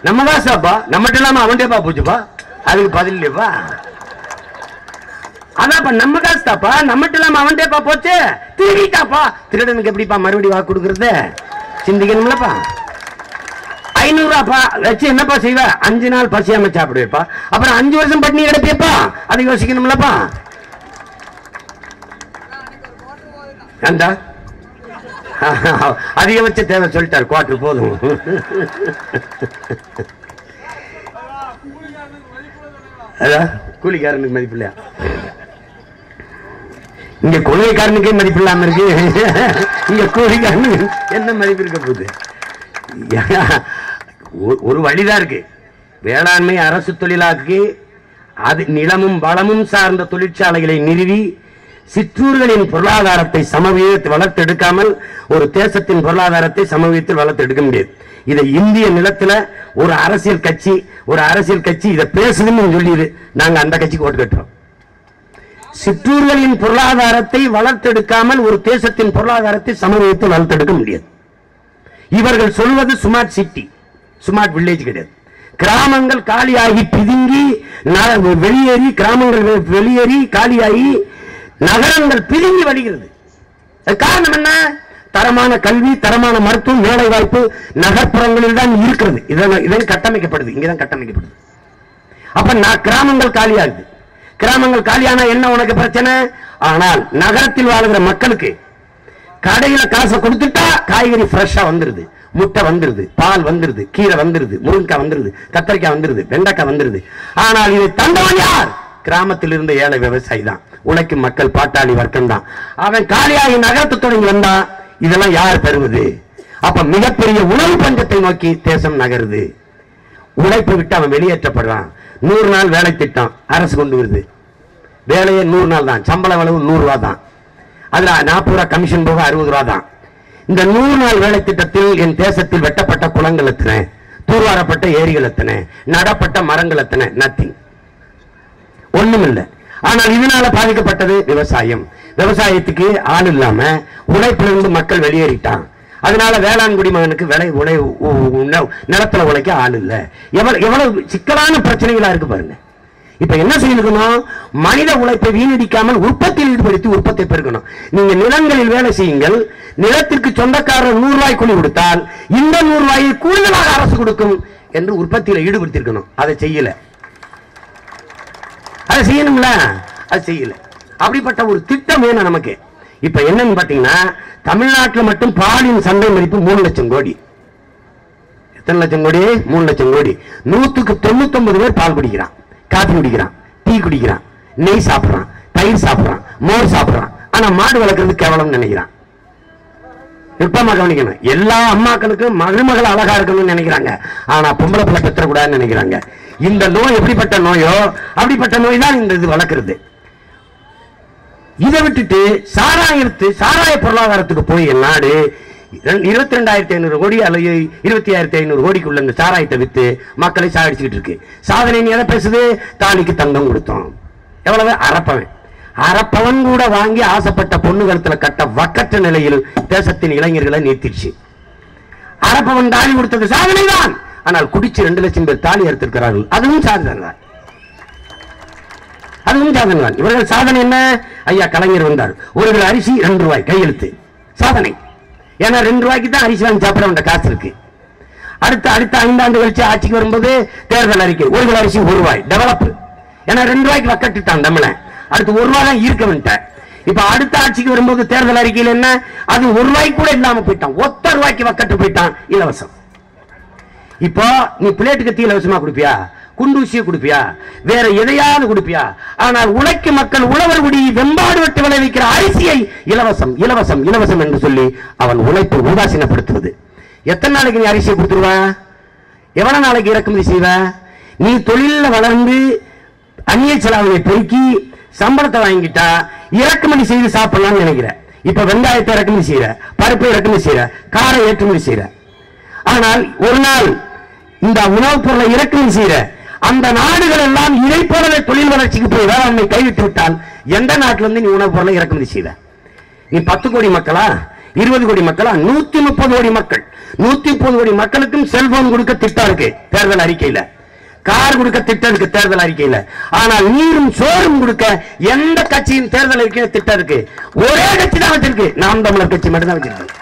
நம்ம காசாப்பா, நம்மகிட்ட இல்லாம அவன்டேப்பா போச்சுப்பா, அதுக்கு பதில் இல்லையப்பா. அதாப்பா நம்ம காசு தாப்பா, நம்மகிட்ட இல்லாம அவன்டேப்பா போச்சு, திருடிட்டாப்பா. திருடனுக்கு எப்படிப்பா மறுபடியும் வாக்கு கொடுக்கறது? சிந்திக்கணும்லப்பா. 500 ரூபாப்பா வச்சு என்னப்பா செய்வ? 5 நாள் பசியாம சாப்பிடுவேப்பா, அப்புறம் 5 வருஷம் பட்டினி கிடப்பேப்பா, அதை யோசிக்கணும்லப்பா. அதிகபட்ச தேவை சொல்லிட்டார், குவார்டர் போதும். அதான் கூலிக்காரனுக்கு மதிப்பு இல்லையா? இங்க கொள்கைக்காரனுக்கே மதிப்பு இல்லாம இருக்கு, இங்க கூலிக்காரனுக்கு என்ன மதிப்பு இருக்க போகுது? ஒரு வழிதான் இருக்கு. வேளாண்மை அரசு தொழிலாக்கி அது நிலமும் வளமும் சார்ந்த தொழிற்சாலைகளை நிறுவி சிற்றூர்களின் பொருளாதாரத்தை சமவீதத்தில் வளர்த்தெடுக்காமல் ஒரு தேசத்தின் பொருளாதாரத்தை சமவீதத்தில் வளர்த்தெடுக்க முடியாது. இதை இந்திய நிலத்துல ஒரு அரசியல் கட்சி இதை பேசுதுன்னு சொல்லிடு, நாங்க அந்த கட்சிக்கு ஓட்டு கட்டுறோம். சிற்றூர்களின் பொருளாதாரத்தை வளர்த்தெடுக்காமல் ஒரு தேசத்தின் பொருளாதாரத்தை சமவீதத்தில் வளர்த்தெடுக்க முடியாது. இவர்கள் சொல்வது ஸ்மார்ட் சிட்டி, ஸ்மார்ட் வில்லேஜ் கிடையாது. கிராமங்கள் காலியாகி பிதுங்கி வெளியேறி, கிராமங்கள் வெளியேறி காலியாகி நகரங்கள் பிதுங்கி வருகிறது. காரணம் என்ன? தரமான கல்வி, தரமான மருத்துவம், வேலை வாய்ப்பு நகர்ப்புறங்களில் தான் இருக்கிறது. இதன் கட்டமைக்கப்படுது, இங்கதான் கட்டமைக்கப்படுது. அப்ப கிராமங்கள் காலியாகுது. கிராமங்கள் காலியானா என்ன உனக்கு பிரச்சனை? ஆனால் நகரத்தில் வாழ்கிற மக்களுக்கு கடையில காசை கொடுத்துட்டா காய்கறி ஃப்ரெஷ்ஷா வந்துருது, முட்டை வந்துருது, பால் வந்துருது, கீரை வந்துருது, முருங்கைக்காய் வந்துருது, கத்தரிக்காய் வந்துருது, வெண்டைக்காய் வந்துருது. ஆனால் இதை தந்தவன் யார்? கிராமத்தில் இருந்த ஏழை விவசாயி தான், உழைக்கும் மக்கள், பாட்டாளி வர்க்கம் தான். அவன் காலியாகி நகரத்து தொடங்கி வந்தா இதெல்லாம் யார் பெறுவது? அப்ப மிகப்பெரிய உணவு பஞ்சத்தை நோக்கி தேசம் நகருது. உழைப்பை விட்டு அவன் வெளியேற்றப்படுறான். 100 நாள் வேலை திட்டம் அரசு கொண்டு வருது. வேலையே 100 நாள் தான், சம்பள அளவு 100 ரூபா தான், அதுல 40 ரூபா கமிஷன் போக 60 ரூபா தான். இந்த 100 நாள் வேலை திட்டத்தில் என் தேசத்தில் வெட்டப்பட்ட குளங்கள் எத்தனை, தூர்வாரப்பட்ட ஏரிகள் எத்தனை, நடப்பட்ட மரங்கள் எத்தனை? நத்திங், ஒண்ணும் இல்லை. ஆனால் இதனால பாதிக்கப்பட்டது விவசாயம். விவசாயத்துக்கு ஆள் இல்லாம உழைப்பிலிருந்து மக்கள் வெளியேறிட்டான். அதனால வேளாண் குடிமகனுக்கு நிலத்துல உழைக்க ஆள் இல்ல. எவ்வளவு சிக்கலான பிரச்சனைகளா இருக்கு பாருங்க. இப்ப என்ன செய்யணும்? மனித உழைப்பை வீணடிக்காமல் உற்பத்தியில் ஈடுபடுத்தி உற்பத்தி பெருக்கணும். நீங்க நிலங்களில் வேலை செய்யுங்கள். நிலத்திற்கு சொந்தக்காரர் 100 ரூபாய் கூலி கொடுத்தால் இந்த 100 ரூபாயை கூடுதலாக அரசு கொடுக்கும் என்று உற்பத்தியில ஈடுபடுத்தி இருக்கணும். அதை செய்யல. அதை செய்யணும்ல, அது செய்யல. அப்படிப்பட்ட ஒரு திட்டம் வேணும் நமக்கு. இப்ப என்னன்னு பாத்தீங்கன்னா, தமிழ்நாட்டில் மட்டும் பாலின் சந்தை மதிப்பு 3 லட்சம் கோடி. எத்தனை லட்சம் கோடி? 3 லட்சம் கோடி. 100க்கு 99 பேர் பால் குடிக்கிறான், காபி குடிக்கிறான், டீ குடிக்கிறான், நெய் சாப்பிடுறான், தயிர் சாப்பிடுறான், மோர் சாப்பிடுறான். ஆனா மாடு வளர்க்கறது கேவலம் நினைக்கிறான். நுட்பமா கவனிக்கணும். எல்லா அம்மாக்களுக்கும் மருமகள் அழகா இருக்கணும்னு நினைக்கிறாங்க. ஆனா பொம்பளை பிள்ளை பெற்றக்கூடாதுன்னு நினைக்கிறாங்க. இந்த நோய் எப்படிப்பட்ட நோயோ அப்படிப்பட்ட நோய் தான் இந்த இது வளர்க்கிறது. இதை விட்டுட்டு சாராய பொருளாதாரத்துக்கு போய் நாடு 22,500 கோடி அல்லது 20,500 கோடிக்குள்ள இந்த சாராயத்தை வித்து மக்களை சாகடிச்சுக்கிட்டு இருக்கு. சாதனை எதை பேசுது? தாலிக்கு தங்கம் கொடுத்தோம். எவ்வளவு? அரப்பவன் கூட வாங்கி ஆசைப்பட்ட பொண்ணு கழுத்துல கட்ட வக்கற்ற நிலையில் தேசத்தின் இளைஞர்களை நிறுத்திடுச்சு. அரப்பவன் தாலி கொடுத்தது சாதனை தான். ஆனால் குடிச்சு 2 லட்சம் பேர் தாலி அறுத்திருக்கிறார்கள். அதுவும் சாதனை தான். அதுவும் சாதனை தான். இவர்கள் சாதனை என்ன? ஐயா கலைஞர் வந்தார், 1 கிலோ அரிசி 2 ரூபாய் கையெழுத்து, சாதனை. ஏன்னா 2 ரூபாய்க்கு தான் அரிசி வாங்கி சாப்பிட வேண்டிய காசு இருக்கு. அடுத்த 5 ஆண்டு கழிச்சு ஆட்சிக்கு வரும்போது தேர்தல் அறிக்கை 1 கிலோ அரிசி 1 ரூபாய் டெவலப். ஏன்னா 2 ரூபாய்க்கு வக்கட்டுட்டான் தமிழன். அடுத்து 1 ரூபாய் தான் இருக்க வேண்டாம். இப்ப அடுத்த ஆட்சிக்கு வரும்போது தேர்தல் அறிக்கையில் என்ன? அது 1 ரூபாய்க்கு கூட இல்லாம போயிட்டான். 1 ரூபாய்க்கு வக்கட்டு போயிட்டான், இலவசம். இப்போ நீ பிளேட்டுக்கு தீ இலவசமா கொடுப்பியா? குண்டூசியை கொடுப்பியா? வேற எதையாவது கொடுப்பியா? ஆனால் உழைக்கும் மக்கள் உழவர் குடி வெம்பாடு விட்டு விளைவிக்கிற அரிசியை இலவசம் இலவசம் இலவசம் என்று சொல்லி அவன் உழைப்பை உதாசீனப்படுத்துவது. எத்தனை நாளைக்கு நீ அரிசியை கொடுத்துருவ? எவ்வளவு நாளைக்கு இறக்குமதி செய்வ? நீ தொழில வளர்ந்து அந்நிய செலவை பெருக்கி சம்பளத்தை வாங்கிட்டா இறக்குமதி செய்து சாப்பிடலாம்னு நினைக்கிற. இப்ப வெங்காயத்தை இறக்குமதி செய்யற, பருப்பை இறக்குமதி செய்யற, காரை ஏற்றுமதி செய்யற. ஆனால் ஒரு நாள் இந்த உணவுப் பொருளை இறக்குமதி செய்யற அந்த நாடுகள் எல்லாம் இதை போலவே தொழில் வளர்ச்சிக்கு போய் வேளாண்மை கைவிட்டு விட்டால் எந்த நாட்டில இருந்து நீ உணவுப் பொருளை இறக்குமதி செய்த? நீ 10 கோடி மக்களா, 20 கோடி மக்களா? 130 கோடி மக்கள். 130 கோடி மக்களுக்கும் செல்போன் கொடுக்க திட்டம் இருக்கு தேர்தல் அறிக்கையில, கார் கொடுக்க திட்டம் இருக்கு தேர்தல் அறிக்கையில. ஆனால் நீரும் சோறும் கொடுக்க எந்த கட்சியின் தேர்தல் அறிக்கையில திட்டம் இருக்கு? ஒரே கட்சி தான் வச்சிருக்கு, நாம் தமிழர் கட்சி மட்டும் தான் வச்சிருக்கு.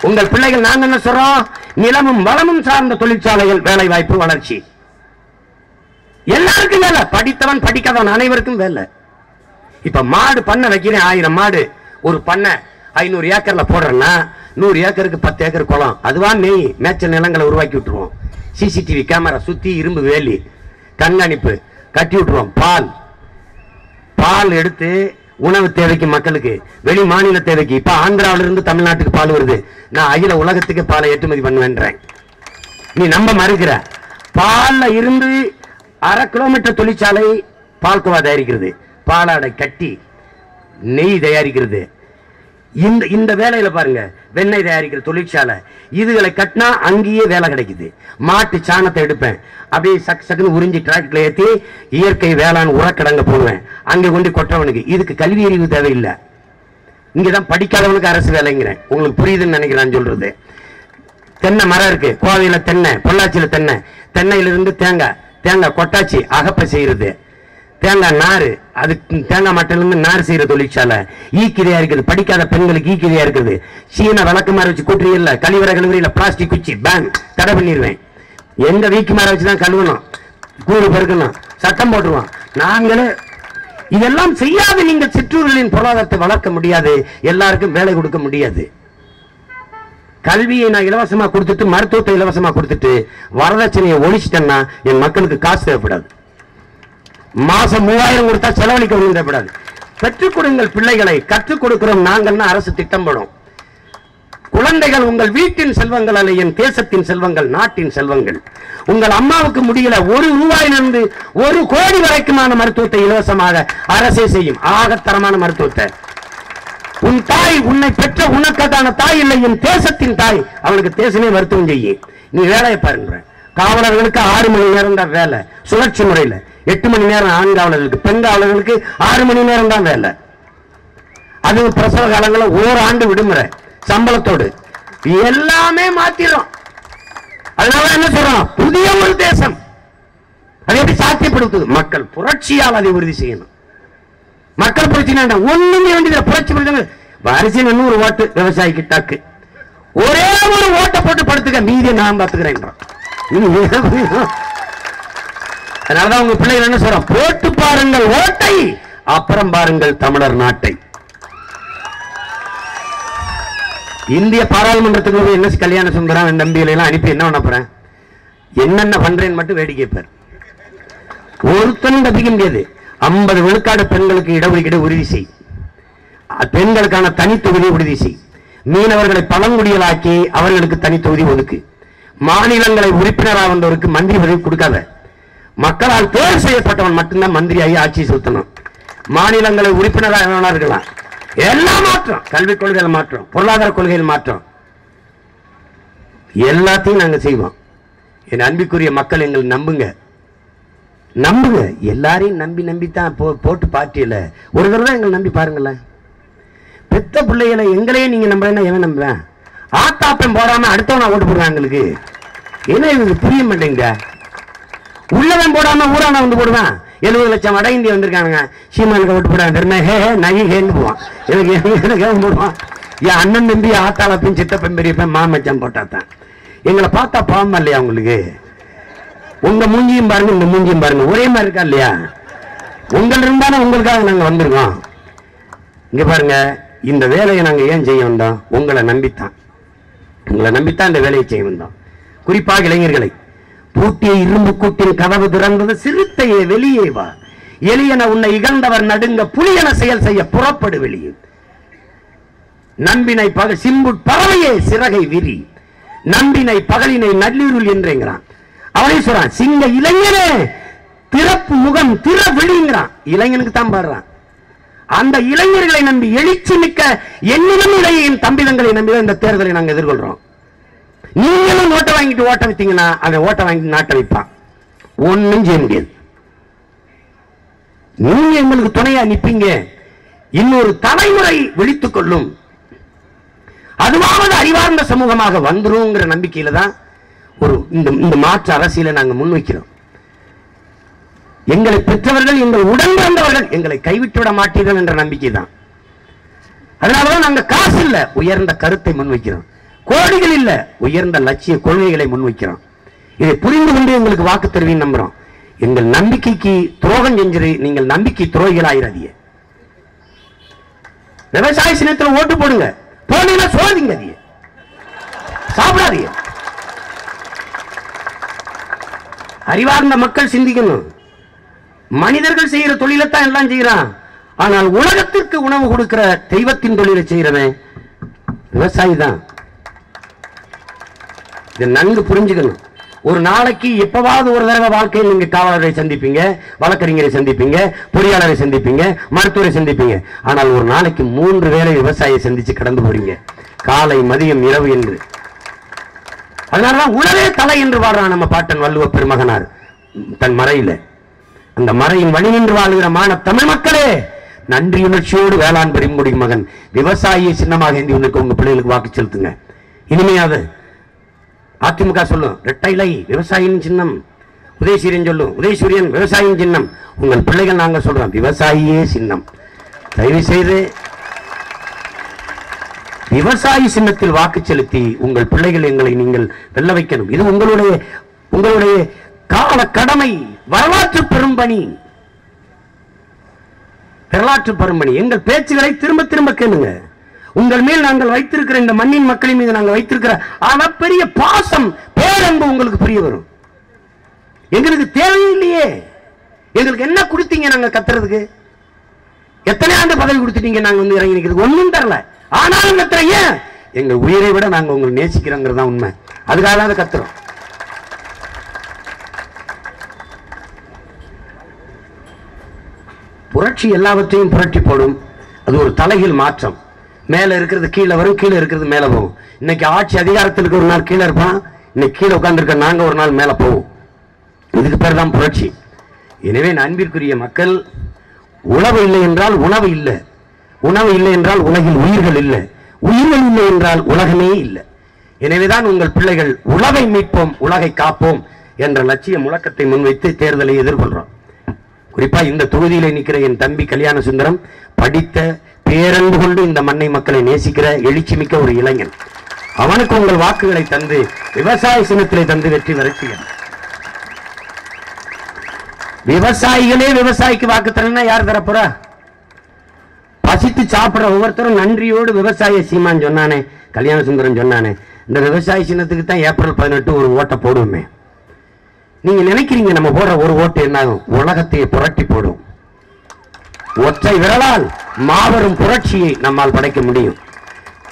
உங்கள் பிள்ளைகள் நாங்க என்ன சொல்றோம்? நிலமும் வளமும் சார்ந்த தொழிற்சாலைகள், வேலை வாய்ப்பு, வளர்ச்சி. எல்லாருக்கும் வேலை, படித்தவன் படிக்காதவன் அனைவருக்கும் வேலை. இப்ப மாடு பண்ண வைக்கிறேன், 1000 மாடு ஒரு பண்ண 500 ஏக்கர்ல போடுறேன்னா 100 ஏக்கருக்கு 10 ஏக்கர் குளம், அதுவா நெய் மேய்ச்சல் நிலங்களை உருவாக்கி விட்டுருவோம். சிசிடிவி கேமரா சுத்தி இரும்பு வேலி கண்காணிப்பு கட்டி விட்டுருவோம். பால் எடுத்து உணவு தேவைக்கு மக்களுக்கு, வெளி மாநில தேவைக்கு. இப்ப ஆந்திராவில இருந்து தமிழ்நாட்டுக்கு பால் வருது. நான் அகில உலகத்துக்கு பாலை ஏற்றுமதி பண்ணுவேன்றேன். நீ நம்ப மறுக்கிற. பால்ல இருந்து 1/2 கிலோமீட்டர் தொழிற்சாலை பால்கோவா தயாரிக்கிறது, பாலாடை கட்டி நெய் தயாரிக்கிறது. இந்த வேலையில பாருங்க, வெண்ணெய் தயாரிக்கிற தொழிற்சாலை. இதுகளை கட்டினா அங்கேயே வேலை கிடைக்குது. மாட்டு சாணத்தை எடுப்பேன், அப்படியே சக்குன்னு உறிஞ்சி டிராக்டர்ல ஏற்றி இயற்கை வேளாண் உரக்கடங்க போடுவேன், அங்க கொண்டு கொற்றவனுக்கு. இதுக்கு கல்வி அறிவு தேவையில்லை. இங்கதான் படிக்காதவனுக்கு அரசு வேலைங்கிறேன். உங்களுக்கு புரியுதுன்னு நினைக்கிறான்னு சொல்றது. தென்னை மரம் இருக்கு, கோவையில தென்னை, பொள்ளாச்சியில தென்னை, தென்னையிலிருந்து தேங்காய் கொட்டாச்சி அகப்பை செய்யறது, தேங்காய் நாறு, அது தேங்காய் மட்டையிலிருந்து நார் செய்யற தொழிற்சாலை. ஈக்கிரியா இருக்குது, படிக்காத பெண்களுக்கு ஈக்கிரியா இருக்குது. சீன விளக்குமாறு வச்சு கூட்டுறீல்ல, கழிவறை கழுவுறீல, பிளாஸ்டிக் குச்சி பேன் தடை பண்ணிடுவேன். எந்த வீக்குமாரை வச்சுதான் கழுவணும், கூறு பெருக்கணும், சட்டம் போட்டுருவோம். நாங்களே இதெல்லாம் செய்யாது. நீங்க சிற்றூர்களின் பொருளாதாரத்தை வளர்க்க முடியாது, எல்லாருக்கும் வேலை கொடுக்க முடியாது. கல்வியை நான் இலவசமா கொடுத்துட்டு, மருத்துவத்தை இலவசமா கொடுத்துட்டு, வரதட்சணையை ஒழிச்சிட்டேன்னா என் மக்களுக்கு காசு தேவைப்படாது. மாசம் 3000 கொடுத்தா செலவழிக்க தேவைப்படாது. பெற்றுக் கொடுங்கள் பிள்ளைகளை, கற்றுக் கொடுக்கிறோம் நாங்கள்னா அரசு திட்டம் போடும். குழந்தைகள் உங்கள் வீட்டின் செல்வங்கள் அல்ல, என் தேசத்தின் செல்வங்கள், நாட்டின் செல்வங்கள். உங்கள் அம்மாவுக்கு முடியல, ₹1 1 கோடி வரைக்குமான மருத்துவத்தை இலவசமாக அரசே செய்யும். ஆகத்தரமான மருத்துவத்தை. உன் தாய் உன்னை பெற்ற உனக்கான தாய் இல்லை, என் தேசத்தின் தாய். அவளுக்கு தேசமே மருத்துவம் செய்யும். நீ வேலையை பாருங்க. காவலர்களுக்கு 6 மணி நேரம் தான் வேலை, சுழற்சி முறையில் 8 மணி நேரம் ஆண் காவலர்களுக்கு, பெண் காவலர்களுக்கு 6 மணி நேரம் தான் வேலை. அது பிரசவ காலங்களில் ஓராண்டு விடுமுறை சம்பளத்தோடு. எல்லாமே மாத்திரும். அதனால என்ன சொல்றோம், புதிய ஒரு தேசம். அதை எப்படி சாத்தியப்படுத்துது? மக்கள் புரட்சியால் அதை உறுதி செய்யணும். மக்கள் புரட்சி ஒண்ணுமே வேண்டியது. புரட்சி அரிசி 100 ஓட்டு விவசாயிக்கு டக்கு, ஒரே ஒரு ஓட்டை போட்டு படுத்துக்க, மீதியை நான் பார்த்துக்கிறேன். அதனாலதான் உங்க பிள்ளைகள் என்ன சொல்றோம், போட்டு பாருங்கள் ஓட்டை, அப்புறம் பாருங்கள் தமிழர் நாட்டை. இந்திய பாராளுமன்றத்துக்கு என்ன கல்யாண சுந்தரம் நம்பிகளை எல்லாம் அனுப்பி என்ன பண்ண போறேன், என்னென்ன பண்றேன்னு மட்டும் வேடிக்கை பார். ஒருத்தனும் தப்பிக்க முடியாது. 50 விழுக்காடு பெண்களுக்கு இடஒதுக்கீடு உறுதி செய், பெண்களுக்கான தனித்தொகுதி உறுதி செய், மீனவர்களை பழங்குடிகளாக்கி அவர்களுக்கு தனித்தொகுதி ஒதுக்கு, மாநிலங்களை உறுப்பினராக வந்தவருக்கு மந்திரி பதவி கொடுக்காத, மக்களால் தேர்வு செய்யப்பட்டவன் மட்டும்தான் மந்திரியாகி ஆட்சி செலுத்தணும், மாநிலங்களை உறுப்பினராக இருக்கலாம். எல்லாம் மாற்றம், கல்விக் கொள்கையில் மாற்றம், பொருளாதார கொள்கையில் மாற்றம், எல்லாத்தையும் நாங்க செய்வோம். என் அன்பிற்குரிய மக்கள் எங்களை நம்புங்க, நம்புங்க. எல்லாரையும் நம்பி நம்பித்தான் போட்டு பார்ட்டியில ஒரு தடவை எங்களை நம்பி பாருங்களேன். பெத்த பிள்ளைகளை எங்களையே நீங்க நம்புறேன்னா எவன் நம்புவேன்? ஆத்தாப்பம் போடாம அடுத்தவனா ஓட்டு போடுவேன். எங்களுக்கு என்ன இது புரிய மாட்டேங்க. உள்ளவன் போடாம ஊரான வந்து போடுவேன். 70 லட்சம் வட இந்தியா வந்திருக்காங்க, சீமானுக்கு ஓட்டு போடாம ஹே நகி ஹேன்னு போவான். எனக்கு போடுவான். என் அண்ணன் தம்பி ஆத்தாளப்பையும் சித்தப்பன் பெரியப்பன் மாமச்சான் போட்டாத்தான். எங்களை பார்த்தா பாவம் இல்லையா உங்களுக்கு? உங்க மூஞ்சியும் பாருங்க, இந்த மூஞ்சியும் பாருங்க, ஒரே மாதிரி இருக்கா இல்லையா? உங்கள் இருந்தாலும் உங்களுக்காக நாங்க வந்திருக்கோம். இங்க பாருங்க, இந்த வேலையை நாங்க ஏன் செய்ய வந்தோம்? உங்களை நம்பித்தான், உங்களை நம்பித்தான் இந்த வேலையை செய்ய வந்தோம். குறிப்பாக இளைஞர்களை. பூட்டிய இரும்பு கூட்டின் கதவு திறந்தது, சிறுத்தையே வெளியே வா, எளியன உன்னை இகழ்ந்தவர் நடுங்க, புலியன செயல் செய்ய புறப்படு வெளியே, நம்பினை பகல் சிம்பு பறவையே சிறகை விரி, நம்பினை பகலினை நள்ளிருள் என்றேங்கிறான். அவனே சொல்றான், சிங்க இளைஞனே திறப்பு முகம் திற விழிங்கிறான். இளைஞனுக்கு தான் பாடுறான். அந்த இளைஞர்களை நம்பி எழுச்சி மிக்க என்னிடம் இளையின் தம்பிதங்களை நம்பிதான் இந்த தேர்தலை நாங்கள் எதிர்கொள்றோம். நீங்களும் ஓட்ட வாங்கிட்டு ஓட்ட வைத்தீங்கன்னா அந்த ஓட்ட வாங்கிட்டு நாட்டை வைப்பான். ஒன்னும் செய்ய முடியாது. நீங்க எங்களுக்கு துணையா நிப்பீங்க, இன்னொரு தலைமுறை விழித்துக் கொள்ளும், அதுவாவது அறிவார்ந்த சமூகமாக வந்துருங்கிற நம்பிக்கையில தான் ஒரு இந்த மாற்று அரசியலை நாங்க முன்வைக்கிறோம். எங்களை பெற்றவர்கள், எங்கள் உடன் பிறந்தவர்கள் எங்களை கைவிட்டு விட மாட்டீர்கள் என்ற நம்பிக்கை தான். அதனாலதான் நாங்க காசு இல்ல, உயர்ந்த கருத்தை முன்வைக்கிறோம். கோடிகள் இல்ல, உயர்ந்த லட்சிய கொள்கைகளை முன்வைக்கிறோம். இதை புரிந்து கொண்டு எங்களுக்கு வாக்கு தருவீங்க நம்புறோம். எங்கள் நம்பிக்கைக்கு துரோகம் செஞ்சிரு, நீங்கள் நம்பிக்கை துரோகிகளாயிராதீங்க. விவசாய சின்னத்தில் ஓட்டு போடுங்க, போனீங்கன்னா சோதிங்க, அதிக சாப்பிடாதீங்க. அறிவார்ந்த மக்கள் சிந்திக்கணும். மனிதர்கள் செய்யற தொழிலைத்தான் எல்லாம் செய்யறான். ஆனால் உலகத்திற்கு உணவு கொடுக்கிற தெய்வத்தின் தொழிலை செய்யறவன் விவசாயி தான். இதை நன்கு புரிஞ்சுக்கணும். ஒரு நாளைக்கு எப்பவாவது ஒரு தடவை வாழ்க்கையில் நீங்க காவலரை சந்திப்பீங்க, வழக்கறிஞரை சந்திப்பீங்க, பொறியாளரை சந்திப்பீங்க, மருத்துவரை சந்திப்பீங்க. ஆனால் ஒரு நாளைக்கு 3 வேளை விவசாயியை சந்திச்சு கடந்து போறீங்க, காலை மதியம் இரவு என்று. அதனாலதான் உலகே தலை என்று வாழ்றான் நம்ம பாட்டன் வள்ளுவ பெருமகனார் தன் மறையில. அந்த மறையின் வழி நின்று வாழ்கிற மான தமிழ் மக்களே, நன்றி உணர்ச்சியோடு வேளாண் பெருமுடி மகன் விவசாயியை சின்னமாக ஏந்தி உங்க பிள்ளைகளுக்கு வாக்கு செலுத்துங்க. இனிமையாது அதிமுக சொல்லும், இரட்டை இலை விவசாயியின் சின்னம், உதயசூரியன் சொல்லும், உதயசூரியன் விவசாயம் சின்னம். உங்கள் பிள்ளைகள் நாங்கள் சொல்றோம் விவசாயியே சின்னம். தயவு செய்து விவசாயி சின்னத்தில் வாக்கு செலுத்தி உங்கள் பிள்ளைகள் எங்களை நீங்கள் வெல்ல வைக்கணும். இது உங்களுடைய கால கடமை, வரலாற்று பெரும்பணி. வரலாற்று பெரும்பணி. எங்கள் பேச்சுகளை திரும்ப திரும்ப கேளுங்க. உங்கள் மேல் நாங்கள் வைத்திருக்கிற, இந்த மண்ணின் மக்களின் மீது நாங்கள் வைத்திருக்கிற அளப்பெரிய பாசம், பேரன்பு உங்களுக்கு புரிய வரும். எங்களுக்கு தேவையில்லையே. எங்களுக்கு என்ன கொடுத்தீங்க நாங்க கத்துறதுக்கு? எத்தனை ஆண்டு பதவி கொடுத்துட்டீங்க? நாங்க வந்து இறங்கி நிற்கிறது ஒன்றும் தரல. ஆனாலும் கத்துறீங்க. எங்க உயிரை விட நாங்க உங்களை நேசிக்கிறோங்கிறது தான் உண்மை. அதுக்காக தான் கத்துறோம். புரட்சி எல்லாவற்றையும் புரட்டி போடும். அது ஒரு தலைகீழ் மாற்றம். மேல இருக்கிறது கீழே வரும், கீழே இருக்கிறது மேல போகும். இன்னைக்கு ஆட்சி அதிகாரத்தில் ஒரு நாள் கீழே இருப்பான், இன்னைக்கு கீழே உட்கார்ந்து இருக்க நாங்க ஒரு நாள் மேல போவோம். இதுக்கு பேர் தான் புரட்சி. எனவே அன்பிற்குரிய மக்கள், உணவு இல்லை என்றால் உணவு இல்லை, உணவு இல்லை என்றால் உலகில் உயிர்கள் இல்லை, உயிர்கள் இல்லை என்றால் உலகமே இல்லை. எனவேதான் உங்கள் பிள்ளைகள் உலகை மீட்போம், உலகை காப்போம் என்ற லட்சிய முழக்கத்தை முன்வைத்து தேர்தலை எதிர்கொள்றோம். குறிப்பா இந்த தொகுதியில நிற்கிற என் தம்பி கல்யாண சுந்தரம் படித்த, பேரன்பு கொண்டு இந்த மண்ணை மக்களை நேசிக்கிற எழுச்சி மிக்க ஒரு இளைஞன். அவனுக்கு உங்கள் வாக்குகளை தந்து விவசாய சின்னத்திலே தந்து வெற்றி வரைச்சிகள். விவசாயிகளே விவசாயிக்கு வாக்கு தரணும்னா யார் தரப்போறா? பசித்து சாப்பிடுற ஒவ்வொருத்தரும் நன்றியோடு விவசாய சீமான் சொன்னானே, கல்யாண சுந்தரம் சொன்னானே, இந்த விவசாய சின்னத்துக்கு தான் ஏப்ரல் 18 ஒரு ஓட்டை போடுவோமே. நீங்க நினைக்கிறீங்க நம்ம போடுற ஒரு ஓட்டு என்ன ஆகும்? உலகத்தை புரட்டி போடும். ஒற்றை விரலால் மாபெரும் புரட்சியை நம்மால் படைக்க முடியும்.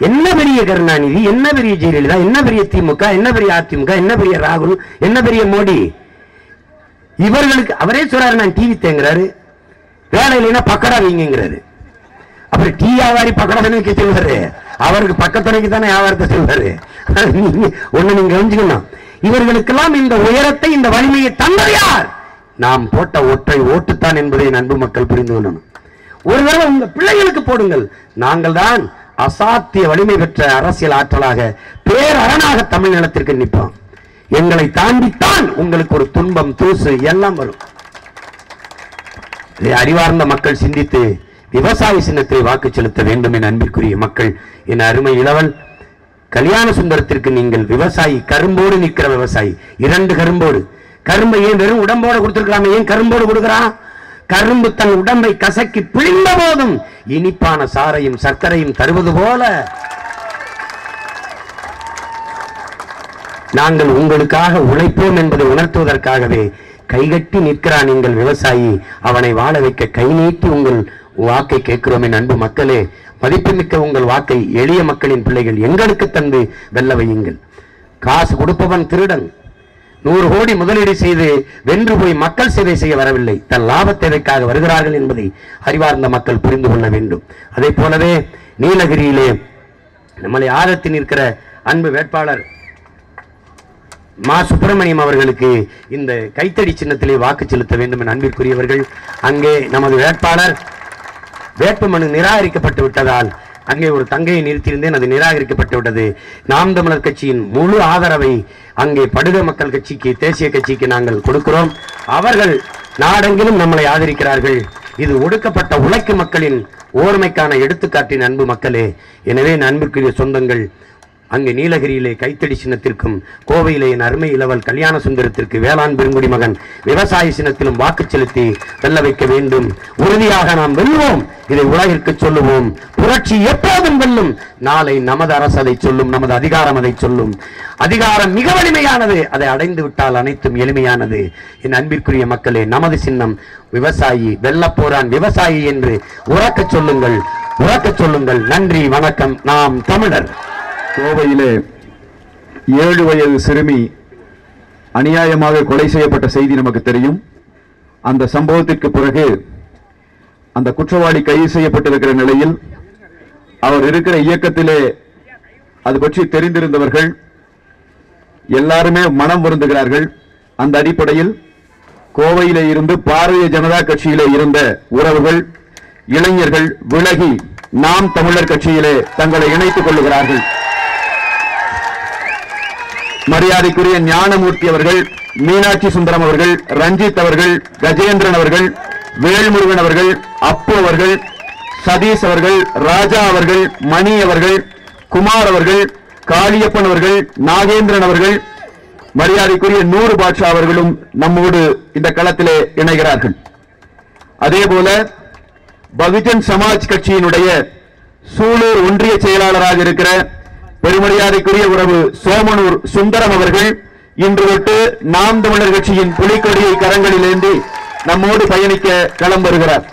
என்ன பெரிய கருணாநிதி, என்ன பெரிய ஜெயலலிதா, என்ன பெரிய திமுக, என்ன பெரிய அதிமுக, என்ன பெரிய ராகுல், என்ன பெரிய மோடி, இவர்களுக்கு அவரே சொல்றாரு நான் டிவி தேங்குறாரு, வேலை இல்லைன்னா பக்கடா வைங்கிறாரு. அப்புறம் டீ வியாபாரி பக்கடா வைக்க சொல்வாரு, அவருக்கு பக்கத்துணைக்கு தானே வியாபாரத்தை சொல்வாரு. ஒண்ணு நீங்க கவனிச்சுக்கணும், இவர்களுக்கெல்லாம் இந்த உயரத்தை, இந்த வலிமையை தந்தது யார்? நாம் போட்ட ஒற்றை ஓட்டுத்தான் என்பதை அன்பு மக்கள் புரிந்து கொள்ளணும். ஒருவேளை உங்க பிள்ளைகளுக்கு போடுங்கள். நாங்கள் தான் அசாத்திய வலிமை பெற்ற அரசியல் ஆற்றலாக, பேரரணாக தமிழ் நிலத்திற்கு நிற்போம். எங்களை தாண்டித்தான் உங்களுக்கு ஒரு துன்பம், தூசு எல்லாம் வரும். அறிவார்ந்த மக்கள் சிந்தித்து விவசாய சின்னத்தை வாக்கு செலுத்த வேண்டும் என அன்பிற்குரிய மக்கள். என் அருமை இளவல் கல்யாண சுந்தரத்திற்கு நீங்கள் விவசாயி, கரும்போடு நிற்கிற விவசாயி, 2 கரும்போடு. கரும்பை ஏன் வெறும் உடம்போடு கொடுத்திருக்கலாமே, ஏன் கரும்போடு கொடுக்கிறான்? கரும்பு தன் உடம்பை கசக்கி பிழிந்த போதும் இனிப்பான சாரையும் சர்க்கரையும் தருவது போல நாங்கள் உங்களுக்காக உழைப்போம் என்பதை உணர்த்துவதற்காகவே கைகட்டி நிற்கிறான் எங்கள் விவசாயி. அவனை வாழ வைக்க கை நீட்டி உங்கள் வாக்கை கேட்கிறோம். என் அன்பு மக்களே, மதிப்புமிக்க உங்கள் வாக்கை எளிய மக்களின் பிள்ளைகள் எங்களுக்கு தந்து வெல்ல வையுங்கள். காசு கொடுப்பவன் திருடன். 100 கோடி முதலீடு செய்து வென்று போய் மக்கள் சேவை செய்ய வரவில்லை, தன் லாப தேவைக்காக வருகிறார்கள் என்பதை அறிவார்ந்த மக்கள் புரிந்து கொள்ள வேண்டும். அதே போலவே நீலகிரியிலே நம்மளை ஆதரித்து நிற்கிற அன்பு வேட்பாளர் மா சுப்பிரமணியம் அவர்களுக்கு இந்த கைத்தடி சின்னத்திலே வாக்கு செலுத்த வேண்டும் என அன்பிற்குரியவர்கள். அங்கே நமது வேட்பாளர் வேட்புமனு நிராகரிக்கப்பட்டு விட்டதால் அங்கே ஒரு தங்கையை நிறுத்தியிருந்தேன், அது நிராகரிக்கப்பட்டு விட்டது. நாம் தமிழர் கட்சியின் முழு ஆதரவை அங்கே படுக மக்கள் கட்சிக்கு, தேசிய கட்சிக்கு நாங்கள் கொடுக்கிறோம். அவர்கள் நாடெங்கிலும் நம்மளை ஆதரிக்கிறார்கள். இது ஒடுக்கப்பட்ட உழைக்கும் மக்களின் ஓர்மைக்கான எடுத்துக்காட்டின் அன்பு மக்களே. எனவே அன்பிற்குரிய சொந்தங்கள், அங்கே நீலகிரியிலே கைத்தடி சின்னத்திற்கும், கோவையிலே என் அருமை இளவல் கல்யாண சுந்தரத்திற்கு வேளாண் பெருங்குடி மகன் விவசாய சின்னத்திலும் வாக்கு செலுத்தி வெல்ல வைக்க வேண்டும். உறுதியாக நாம் வெல்வோம், இதை உலகிற்கு சொல்லுவோம். புரட்சி எப்போதும் வெல்லும். நாளை நமது அரசு அதை சொல்லும், நமது அதிகாரம் அதை சொல்லும். அதிகாரம் மிக வலிமையானது, அதை அடைந்து விட்டால் அனைத்தும் எளிமையானது. என் அன்பிற்குரிய மக்களே, நமது சின்னம் விவசாயி, வெல்ல போறான் விவசாயி என்று உறக்க சொல்லுங்கள், உறக்க சொல்லுங்கள். நன்றி, வணக்கம். நாம் தமிழர். கோவையிலே 7 வயது சிறுமி அநியாயமாக கொலை செய்யப்பட்ட செய்தி நமக்கு தெரியும். அந்த சம்பவத்திற்கு பிறகு அந்த குற்றவாளி கைது செய்யப்பட்டிருக்கிற நிலையில் அவர் இருக்கிற இயக்கத்திலே அது பற்றி தெரிந்திருந்தவர்கள் எல்லாருமே மனம் வருந்துகிறார்கள். அந்த அடிப்படையில் கோவையிலே இருந்து பாரதிய ஜனதா கட்சியிலே இருந்த உறவுகள், இளைஞர்கள் விலகி நாம் தமிழர் கட்சியிலே தங்களை இணைத்துக் கொள்ளுகிறார்கள். மரியாதைக்குரிய ஞானமூர்த்தி அவர்கள் மீனாட்சி சுந்தரம் அவர்கள், ரஞ்சித் அவர்கள், கஜேந்திரன் அவர்கள், வேல்முருகன் அவர்கள், அப்பு அவர்கள், சதீஷ் அவர்கள், ராஜா அவர்கள், மணி அவர்கள், குமார் அவர்கள், காளியப்பன் அவர்கள், நாகேந்திரன் அவர்கள், மரியாதைக்குரிய நூறு பாட்ஷா அவர்களும் நம்மோடு இந்த களத்திலே இணைகிறார்கள். அதேபோல பகுஜன் சமாஜ் கட்சியினுடைய சூலூர் ஒன்றிய செயலாளராக இருக்கிற பெருமரியாதைக்குரிய உறவு சோமனூர் சுந்தரம் அவர்கள் இன்று தொட்டு நாம் தமிழர் கட்சியின் புலிக்கொடியை கரங்களில் ஏந்தி நம்மோடு பயணிக்க களம் வருகிறார்.